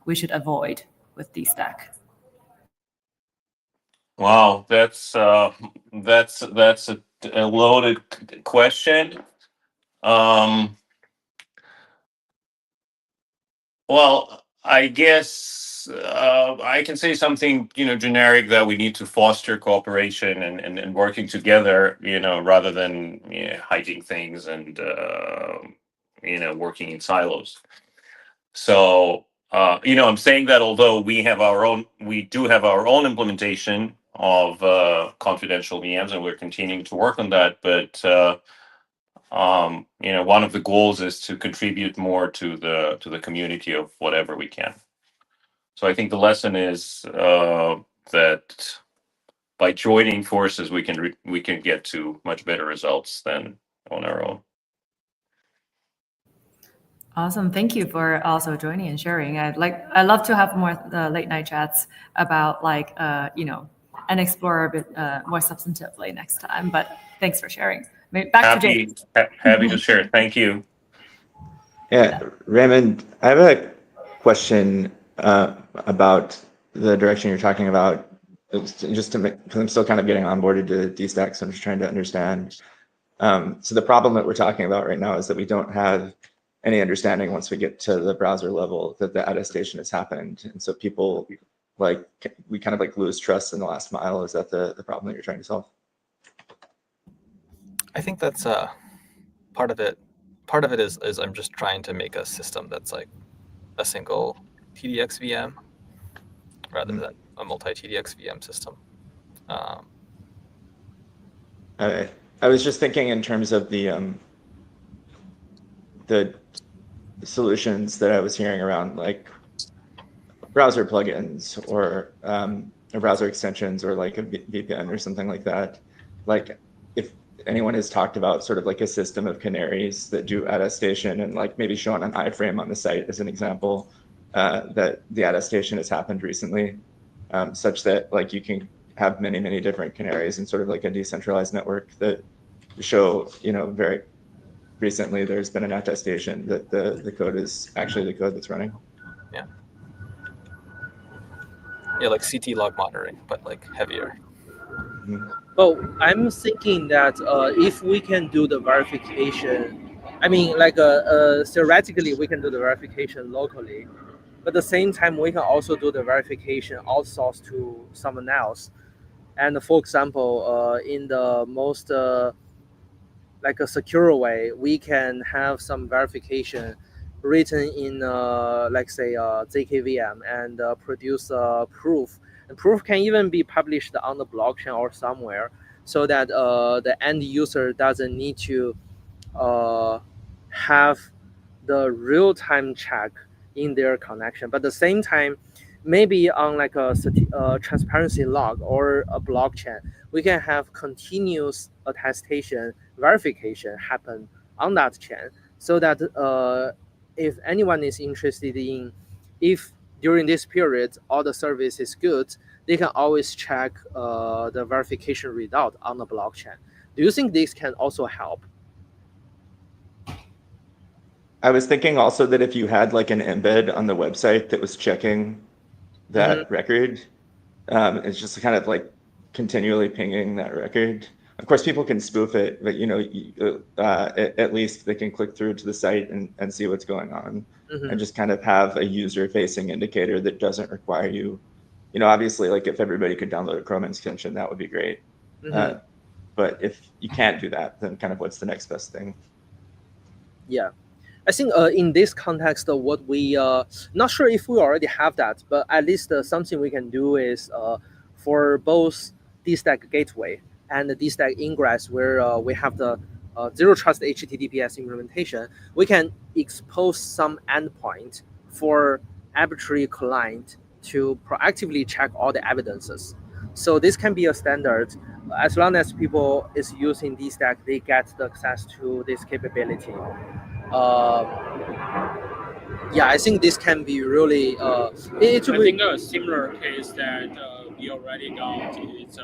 we should avoid with Dstack? Wow, that's a loaded question. Well, I guess I can say something, generic, that we need to foster cooperation and working together, rather than hiding things and working in silos. So I'm saying that although we do have our own implementation of confidential VMs, and we're continuing to work on that, but one of the goals is to contribute more to the community of whatever we can. So I think the lesson is that by joining forces, we can get to much better results than on our own. Awesome. Thank you for also joining and sharing. I'd love to have more late night chats about and explore a bit more substantively next time. But thanks for sharing. Back to James. Happy to share. Thank you. Yeah, Raymond, I have a question about the direction you're talking about. Because I'm still kind of getting onboarded to Dstack, so I'm just trying to understand. So the problem that we're talking about right now is that we don't have any understanding once we get to the browser level that the attestation has happened, and so people we kind of lose trust in the last mile. Is that the problem that you're trying to solve? I think that's part of it. Part of it is I'm just trying to make a system that's like a single TDX VM rather than a multi-TDX VM system. I was just thinking in terms of the solutions that I was hearing around, like browser plugins or browser extensions, or like a VPN or something like that. Like if anyone has talked about sort of like a system of canaries that do attestation, and like maybe shown an iframe on the site as an example, that the attestation has happened recently, such that like you can have many, many different canaries and sort of like a decentralized network that show, very recently there's been an attestation that the code is actually the code that's running. Yeah. Yeah, like CT log monitoring, but like heavier. Well, I'm thinking that if we can do the verification, I mean, theoretically we can do the verification locally, but at the same time we can also do the verification outsourced to someone else. And for example, in the most like a secure way, we can have some verification written in say ZKVM and produce a proof. And proof can even be published on the blockchain or somewhere, so that the end user doesn't need to have the real-time check in their connection. But at the same time, maybe on like a transparency log or a blockchain, we can have continuous attestation verification happen on that chain, so that if anyone is interested in, if during this period all the service is good, they can always check the verification result on the blockchain. Do you think this can also help? I was thinking also that if you had like an embed on the website that was checking that record, it's just kind of like continually pinging that record. Of course, people can spoof it, but at least they can click through to the site and see what's going on, and just kind of have a user-facing indicator that doesn't require you. Obviously, like if everybody could download a Chrome extension, that would be great. But if you can't do that, then kind of what's the next best thing? Yeah. I think in this context, what we not sure if we already have that, but at least something we can do is for both Dstack gateway and the Dstack ingress, where we have the zero trust HTTPS implementation, we can expose some endpoint for arbitrary client to proactively check all the evidences. So this can be a standard. As long as people is using Dstack, they get the access to this capability. Yeah, I think this can be really. I think a similar case that we already got is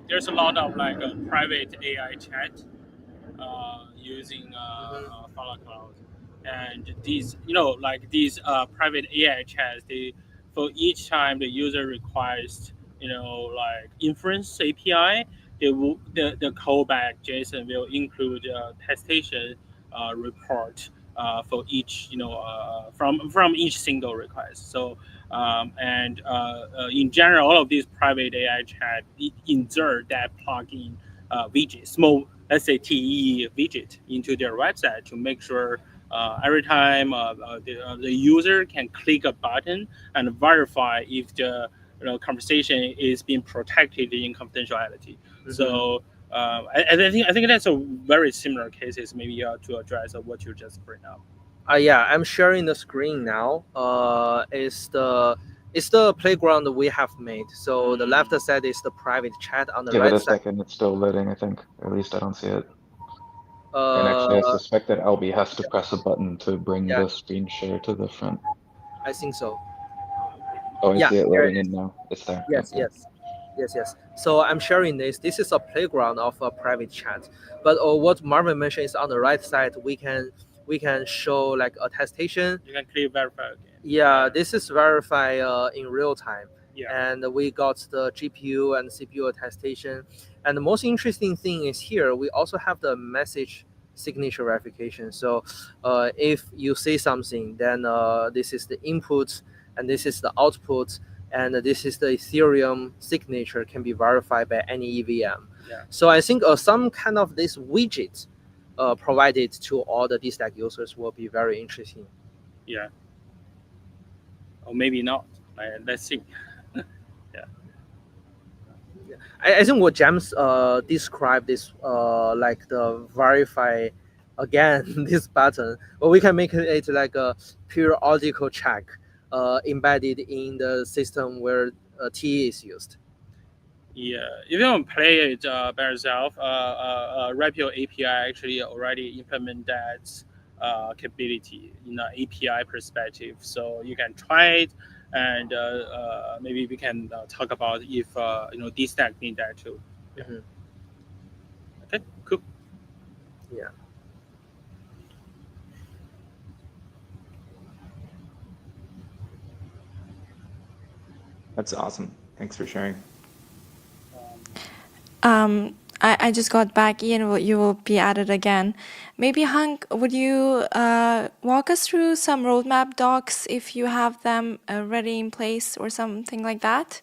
there's a lot of like a private AI chat using Fala Cloud, and these like these private AI chats, they for each time the user requires like inference API, the callback JSON will include attestation report for each from each single request. So in general, all of these private AI chat insert that plugin widget, small, let's say TE widget, into their website to make sure every time the user can click a button and verify if the conversation is being protected in confidentiality. So I think that's a very similar cases maybe to address what you just bring up. Yeah, I'm sharing the screen now. It's the playground we have made. So the left side is the private chat. On the Give right it a side. second. It's still loading, I think. At least I don't see it. And actually, I suspect that Albie has to press a button to bring the screen share to the front. I think so. Oh, I see it here loading in now. It's there. Yes, Okay. yes. So I'm sharing this. This is a playground of a private chat. But what Marvin mentioned is on the right side, we can show like attestation. You can click verify again. Yeah, this is verify in real time. Yeah. And we got the GPU and CPU attestation. And the most interesting thing is here, we also have the message signature verification. So if you say something, then this is the input and this is the output, and this is the Ethereum signature can be verified by any EVM. Yeah. So I think some kind of this widget provided to all the Dstack users will be very interesting. Yeah. Or maybe not. Let's see. I think what James described is like the verify again this button, but we can make it like a periodical check embedded in the system where T is used. Yeah, if you don't play it by yourself, Rapio API actually already implement that capability in an API perspective. So you can try it, and maybe we can talk about if Dstack need that too. Yeah. Okay, cool. Yeah. That's awesome. Thanks for sharing. I just got back. Ian, you will be added again. Maybe Hank, would you walk us through some roadmap docs if you have them ready in place or something like that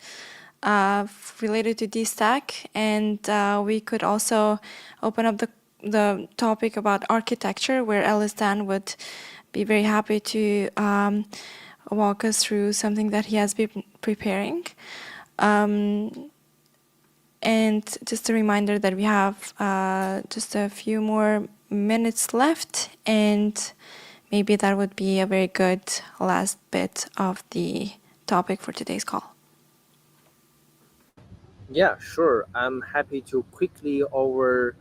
related to Dstack? And we could also open up the topic about architecture, where Elistan would be very happy to walk us through something that he has been preparing. And just a reminder that we have just a few more minutes left, and maybe that would be a very good last bit of the topic for today's call. Yeah, sure. I'm happy to quickly go over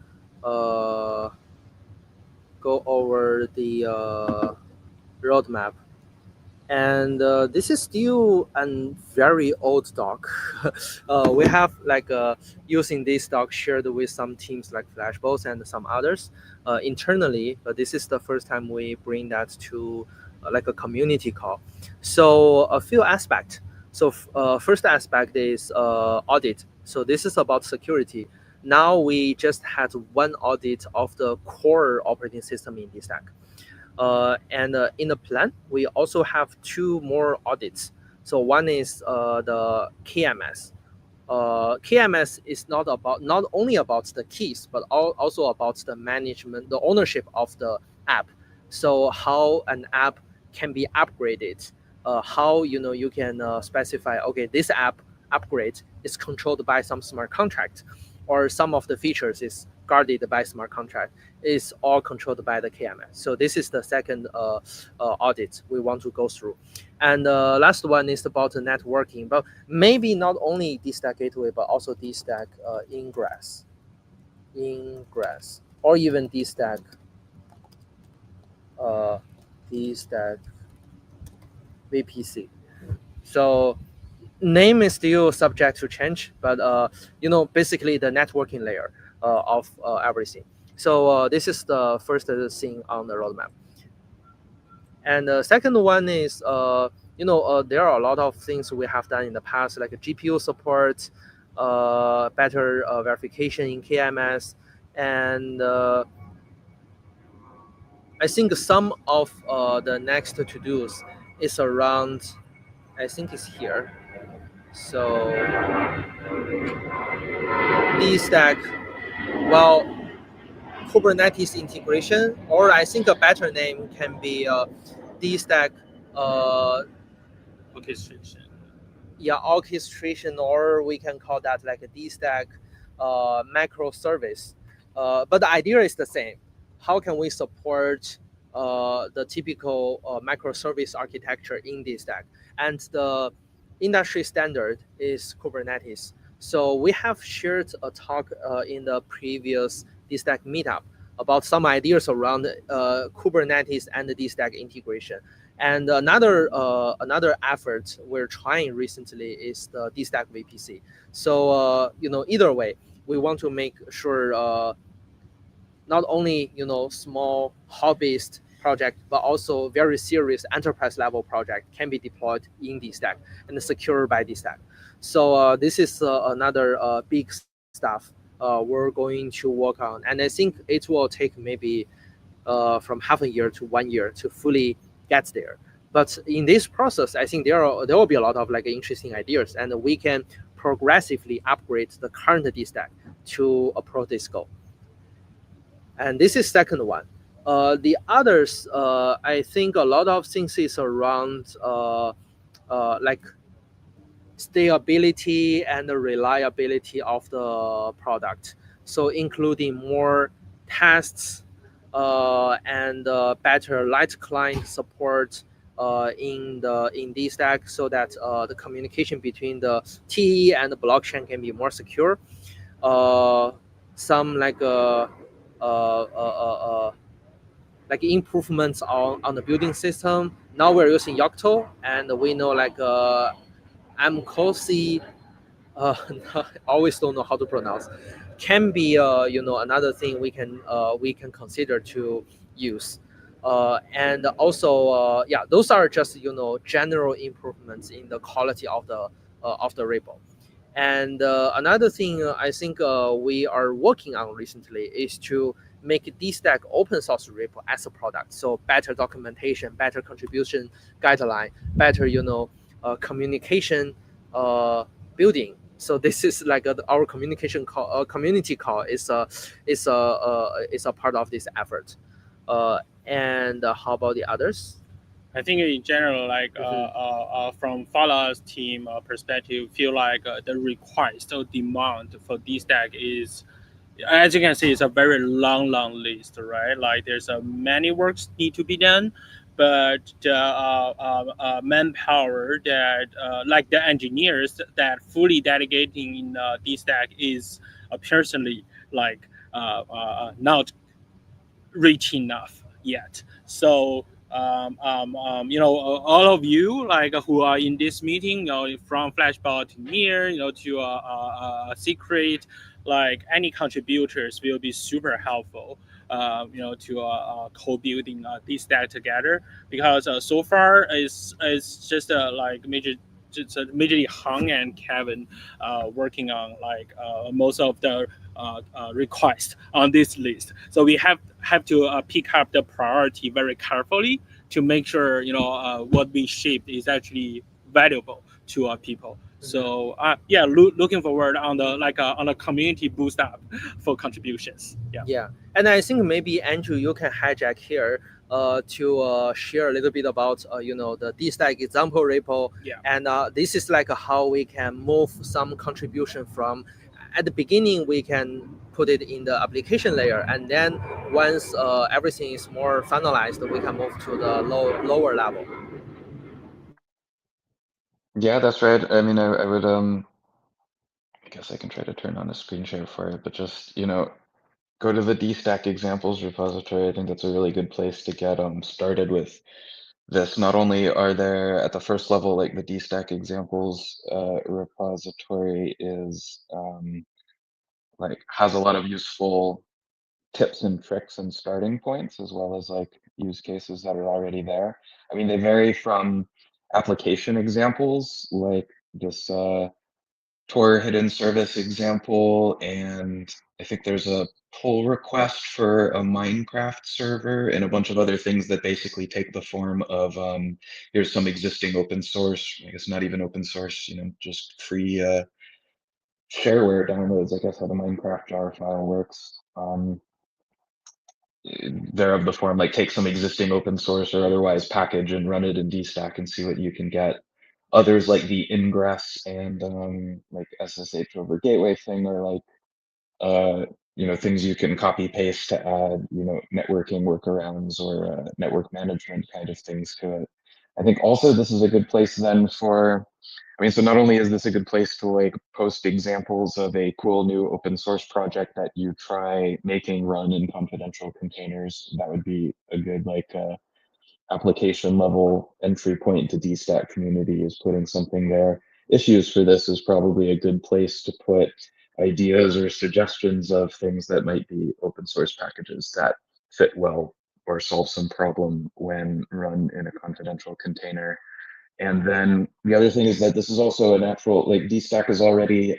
the roadmap. And this is still a very old doc. We have like using this doc shared with some teams like Flashbots and some others internally, but this is the first time we bring that to like a community call. So a few aspects. So first aspect is audit. So this is about security. Now we just had one audit of the core operating system in Dstack. And in the plan, we also have two more audits. So one is the KMS. KMS is not only about the keys, but also about the management, the ownership of the app. So how an app can be upgraded, how you can specify, okay, this app upgrade is controlled by some smart contract, or some of the features is guarded by smart contract, is all controlled by the KMS. So this is the second audit we want to go through. And the last one is about the networking, but maybe not only Dstack Gateway, but also Dstack Ingress, or even Dstack Dstack VPC. So name is still subject to change, but basically the networking layer of everything. So this is the first thing on the roadmap. And the second one is, there are a lot of things we have done in the past, like GPU support, better verification in KMS, and I think some of the next to-dos is around, I think it's here. So Dstack, well, Kubernetes integration, or I think a better name can be Dstack orchestration. Yeah, orchestration, or we can call that like a Dstack microservice. But the idea is the same. How can we support the typical microservice architecture in Dstack? And the industry standard is Kubernetes. So we have shared a talk in the previous Dstack meetup about some ideas around Kubernetes and the Dstack integration. And another effort we're trying recently is the Dstack VPC. So either way, we want to make sure not only small hobbyist project, but also very serious enterprise level project can be deployed in Dstack and secured by Dstack. So this is another big stuff we're going to work on, and I think it will take maybe from half a year to 1 year to fully get there. But in this process, I think there will be a lot of like interesting ideas, and we can progressively upgrade the current Dstack to approach this goal. And this is second one. The others, I think a lot of things is around like stability and the reliability of the product. So including more tests and better light client support in Dstack, so that the communication between the TE and the blockchain can be more secure. Some like improvements on the building system. Now we're using Yocto, and we know like MCOSI, always don't know how to pronounce, can be another thing we can consider to use. And also those are just general improvements in the quality of the repo. And another thing I think we are working on recently is to make Dstack open source repo as a product. So better documentation, better contribution guideline, better communication building. So this is like our communication call, community call is a part of this effort. And how about the others? I think in general, like from Fala's team perspective, feel like the request or demand for Dstack is, as you can see, it's a very long list, right? Like there's many works need to be done, but the manpower that like the engineers that fully dedicating in Dstack is personally like not rich enough yet. So all of you like who are in this meeting, from Flashbot to Near, to Secret, like any contributors will be super helpful. To co-building Dstack together, because so far it's just majorly Hang and Kevin working on like most of the requests on this list. So we have to pick up the priority very carefully to make sure what we shaped is actually valuable to our people. So looking forward on the community boost up for contributions. Yeah, and I think maybe Andrew, you can hijack here to share a little bit about the Dstack example repo. Yeah. And this is like how we can move some contribution from at the beginning. We can put it in the application layer, and then once everything is more finalized, we can move to the lower level. Yeah, that's right. I mean, I would I guess I can try to turn on a screen share for it, but just go to the Dstack examples repository. I think that's a really good place to get started with this. Not only are there at the first level, like the Dstack examples repository is like has a lot of useful tips and tricks and starting points, as well as like use cases that are already there. I mean, they vary from application examples like this Tor hidden service example, and I think there's a pull request for a Minecraft server and a bunch of other things that basically take the form of here's some existing open source, I guess not even open source, just free shareware downloads, I guess how the Minecraft jar file works. They're of the form like take some existing open source or otherwise package and run it in Dstack and see what you can get. Others like the ingress and like SSH over gateway thing are like things you can copy paste to add networking workarounds or network management kind of things to it. I think also this is a good place then for, so not only is this a good place to like post examples of a cool new open source project that you try making run in confidential containers, that would be a good like application level entry point to Dstack community is putting something there. Issues for this is probably a good place to put ideas or suggestions of things that might be open source packages that fit well or solve some problem when run in a confidential container. And then the other thing is that this is also a natural, like Dstack is already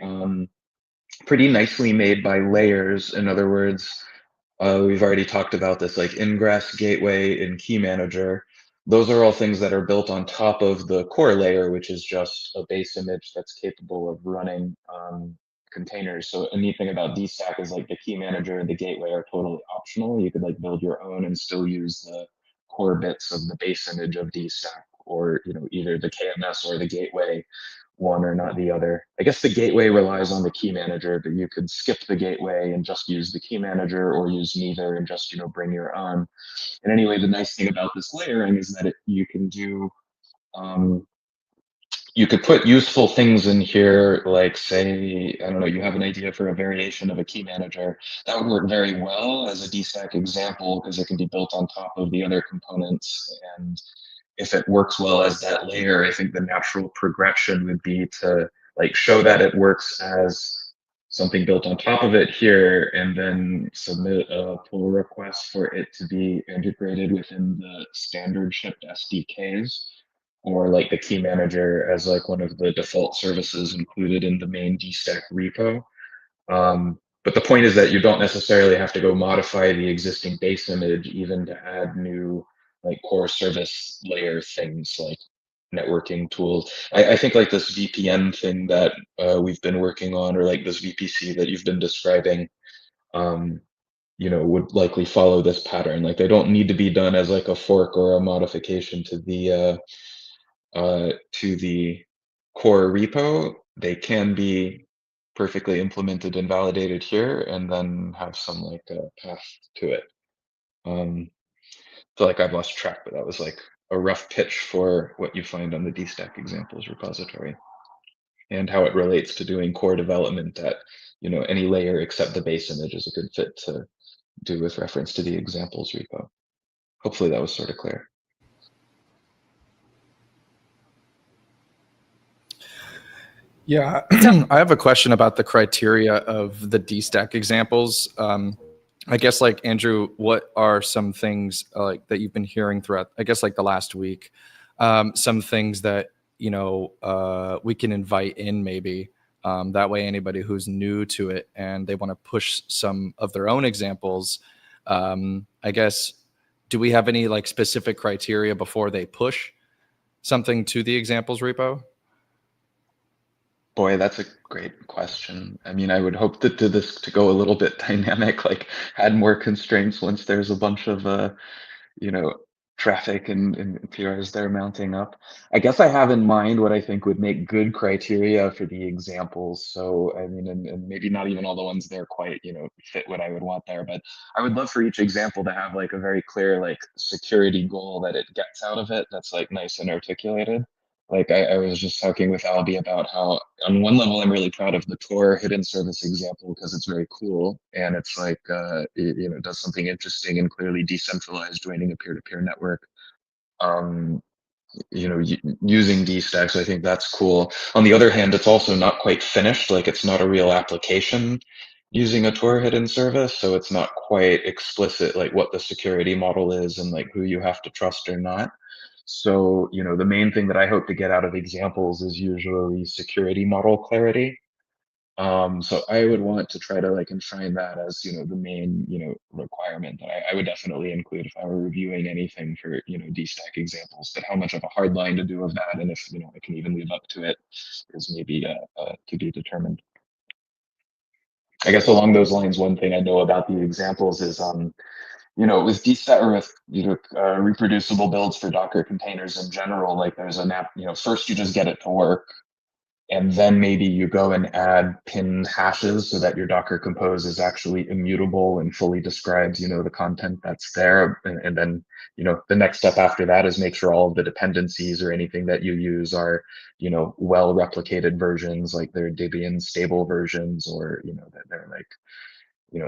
pretty nicely made by layers. In other words, we've already talked about this, like ingress, gateway, and key manager. Those are all things that are built on top of the core layer, which is just a base image that's capable of running containers. So a neat thing about Dstack is like the key manager and the gateway are totally optional. You could like build your own and still use the core bits of the base image of Dstack, or either the KMS or the gateway, one or not the other. I guess the gateway relies on the key manager, but you could skip the gateway and just use the key manager, or use neither and just bring your own. And anyway, the nice thing about this layering is that you can do you could put useful things in here, like say, I don't know, you have an idea for a variation of a key manager. That would work very well as a Dstack example because it can be built on top of the other components. And if it works well as that layer, I think the natural progression would be to like show that it works as something built on top of it here, and then submit a pull request for it to be integrated within the standard shipped SDKs, or like the key manager as like one of the default services included in the main Dstack repo. But the point is that you don't necessarily have to go modify the existing base image even to add new like core service layer things like networking tools. I think like this VPN thing that we've been working on, or like this VPC that you've been describing, would likely follow this pattern. Like they don't need to be done as like a fork or a modification to the core repo. They can be perfectly implemented and validated here, and then have some like a path to it. Feel like I've lost track, but that was like a rough pitch for what you find on the Dstack examples repository, and how it relates to doing core development at any layer except the base image is a good fit to do with reference to the examples repo. Hopefully that was sort of clear. Yeah, I have a question about the criteria of the Dstack examples. I guess like Andrew, what are some things like that you've been hearing throughout, I guess like the last week, some things that, we can invite in maybe, that way anybody who's new to it and they want to push some of their own examples, I guess, do we have any like specific criteria before they push something to the examples repo? Boy, that's a great question. I mean, I would hope that this to go a little bit dynamic, like add more constraints once there's a bunch of, traffic and PRs there mounting up. I guess I have in mind what I think would make good criteria for the examples. So, I mean, and maybe not even all the ones there quite, fit what I would want there, but I would love for each example to have like a very clear, like security goal that it gets out of it. That's like nice and articulated. Like I was just talking with Albie about how on one level I'm really proud of the Tor hidden service example because it's very cool and it's like it does something interesting and clearly decentralized, joining a peer-to-peer network. Using Dstack, so I think that's cool. On the other hand, it's also not quite finished. Like it's not a real application using a Tor hidden service, so it's not quite explicit like what the security model is and like who you have to trust or not. So, the main thing that I hope to get out of examples is usually security model clarity. So I would want to try to like enshrine that as, the main, requirement that I would definitely include if I were reviewing anything for, Dstack examples, but how much of a hard line to do of that, and if, I can even live up to it is maybe to be determined. I guess along those lines, one thing I know about the examples is, with Dstack or with, reproducible builds for Docker containers in general, like there's an app, first you just get it to work. And then maybe you go and add pinned hashes so that your Docker Compose is actually immutable and fully describes, the content that's there. And then, the next step after that is make sure all of the dependencies or anything that you use are, well replicated versions, like they're Debian stable versions, or, that they're like,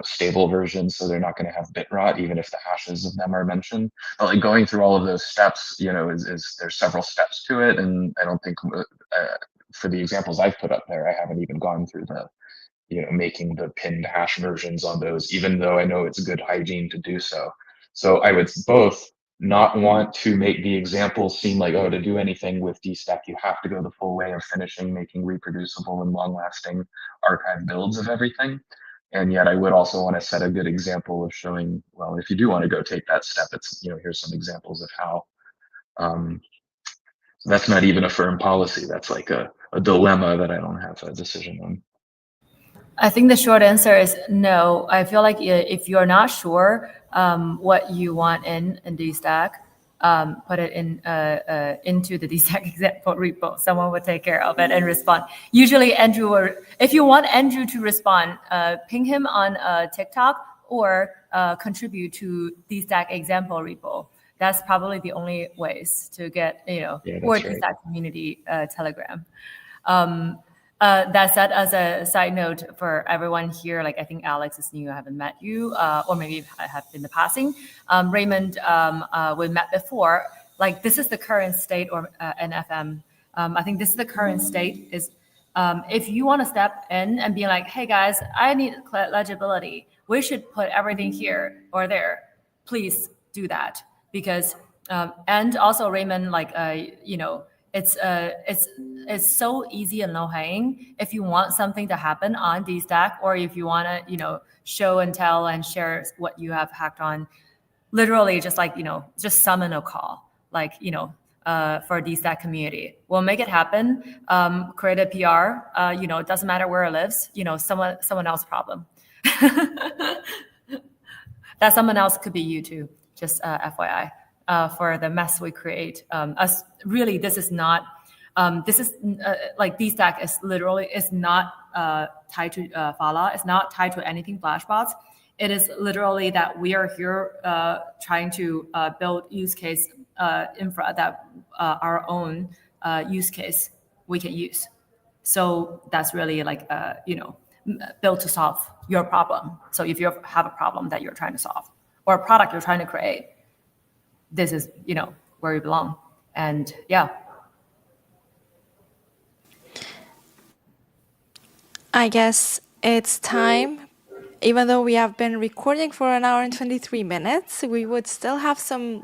stable versions, so they're not going to have bit rot, even if the hashes of them are mentioned. But like going through all of those steps, is there's several steps to it, and I don't think for the examples I've put up there, I haven't even gone through the, making the pinned hash versions on those, even though I know it's good hygiene to do so. So I would both not want to make the examples seem like, oh, to do anything with Dstack, you have to go the full way of finishing, making reproducible and long-lasting archive builds of everything. And yet I would also want to set a good example of showing, well, if you do want to go take that step, it's, here's some examples of how. That's not even a firm policy. That's like a dilemma that I don't have a decision on. I think the short answer is no. I feel like if you're not sure what you want in Dstack, put it into the Dstack example repo. Someone will take care of it and respond. Usually Andrew, or if you want Andrew to respond, ping him on TikTok or contribute to Dstack example repo. That's probably the only ways to get, or Dstack community Telegram. That said, as a side note for everyone here, like I think Alex is new, I haven't met you, or maybe I have in the passing. Raymond, we met before. Like this is the current state, or NFM. I think this is the current state is if you want to step in and be like, hey guys, I need legibility. We should put everything here or there. Please do that. Because, and also Raymond, like, it's so easy and low hanging. If you want something to happen on Dstack, or if you want to, show and tell and share what you have hacked on, literally just like, just summon a call, like, for Dstack community. We'll make it happen. Create a PR, it doesn't matter where it lives, someone else's problem. That someone else could be you too, just FYI. For the mess we create. Really, this is not, like Dstack is literally, is not tied to Fala, it's not tied to anything Flashbots. It is literally that we are here trying to build use case infra that our own use case we can use. So that's really like, built to solve your problem. So if you have a problem that you're trying to solve, or a product you're trying to create, this is, where you belong. And yeah. I guess it's time. Even though we have been recording for 1 hour and 23 minutes, we would still have some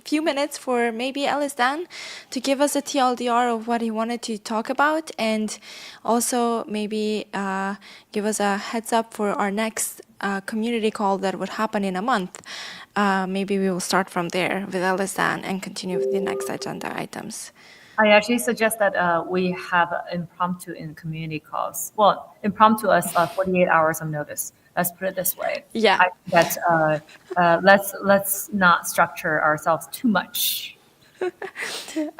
few minutes for maybe Elisdan to give us a TLDR of what he wanted to talk about, and also maybe give us a heads up for our next community call that would happen in a month. Maybe we will start from there with Elisdan and continue with the next agenda items. I actually suggest that we have impromptu in community calls. Well, impromptu as 48 hours of notice. Let's put it this way. Yeah. Let's not structure ourselves too much.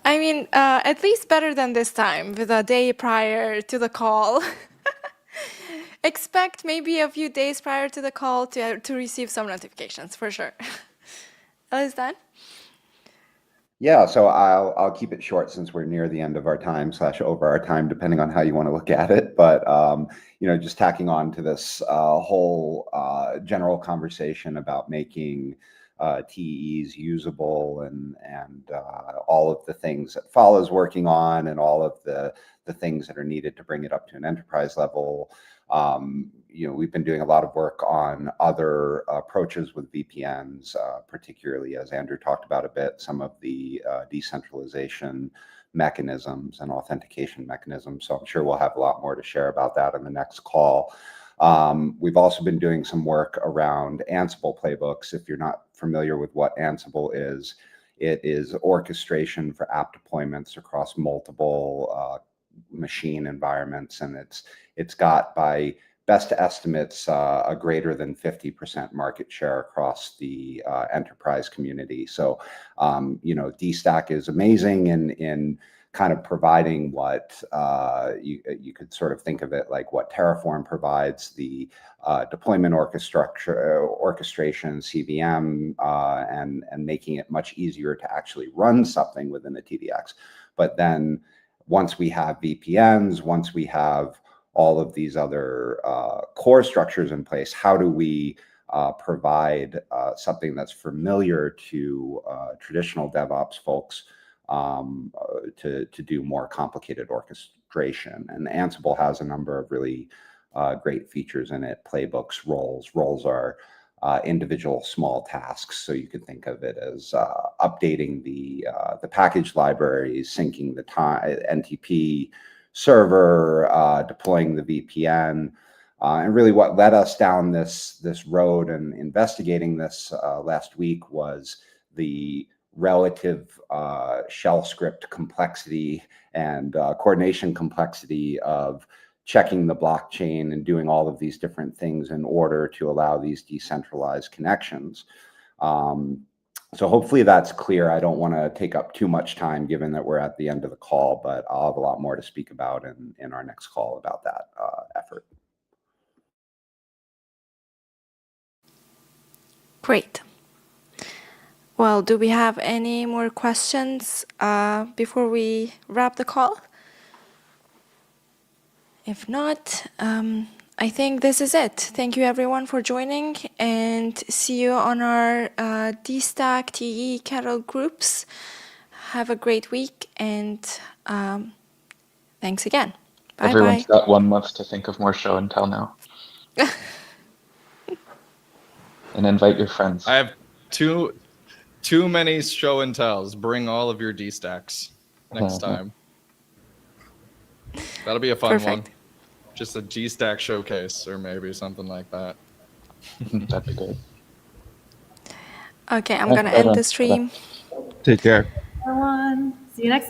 I mean, at least better than this time, with a day prior to the call. Expect maybe a few days prior to the call to receive some notifications, for sure. Elisdan? Yeah, so I'll keep it short since we're near the end of our time / over our time, depending on how you want to look at it. But just tacking on to this whole general conversation about making TEs usable and all of the things that Fala's working on and all of the things that are needed to bring it up to an enterprise level. We've been doing a lot of work on other approaches with VPNs, particularly, as Andrew talked about a bit, some of the decentralization mechanisms and authentication mechanisms. So I'm sure we'll have a lot more to share about that in the next call. We've also been doing some work around Ansible playbooks. If you're not familiar with what Ansible is, it is orchestration for app deployments across multiple machine environments, and it's got, by best estimates, a greater than 50% market share across the enterprise community. So, Dstack is amazing in kind of providing what you could sort of think of it like what Terraform provides, the deployment orchestration, CVM, and making it much easier to actually run something within a TDX. But then once we have VPNs, once we have all of these other core structures in place, how do we provide something that's familiar to traditional DevOps folks to do more complicated orchestration? And Ansible has a number of really great features in it. Playbooks, roles. Roles are individual small tasks. So you could think of it as updating the package libraries, syncing the NTP server, deploying the VPN. And really what led us down this road and investigating this last week was the relative shell script complexity and coordination complexity of checking the blockchain and doing all of these different things in order to allow these decentralized connections. So hopefully that's clear. I don't want to take up too much time given that we're at the end of the call, but I'll have a lot more to speak about in our next call about that effort. Great. Well, do we have any more questions before we wrap the call? If not, I think this is it. Thank you everyone for joining, and see you on our Dstack TE Cattle groups. Have a great week, and thanks again. Bye. Everyone's got 1 month to think of more show and tell now. And invite your friends. I have too many show and tells. Bring all of your Dstacks next time. That'll be a fun one. Just a Dstack showcase or maybe something like that. That'd be good. Okay, I'm gonna end the stream. Take care. Everyone, see you next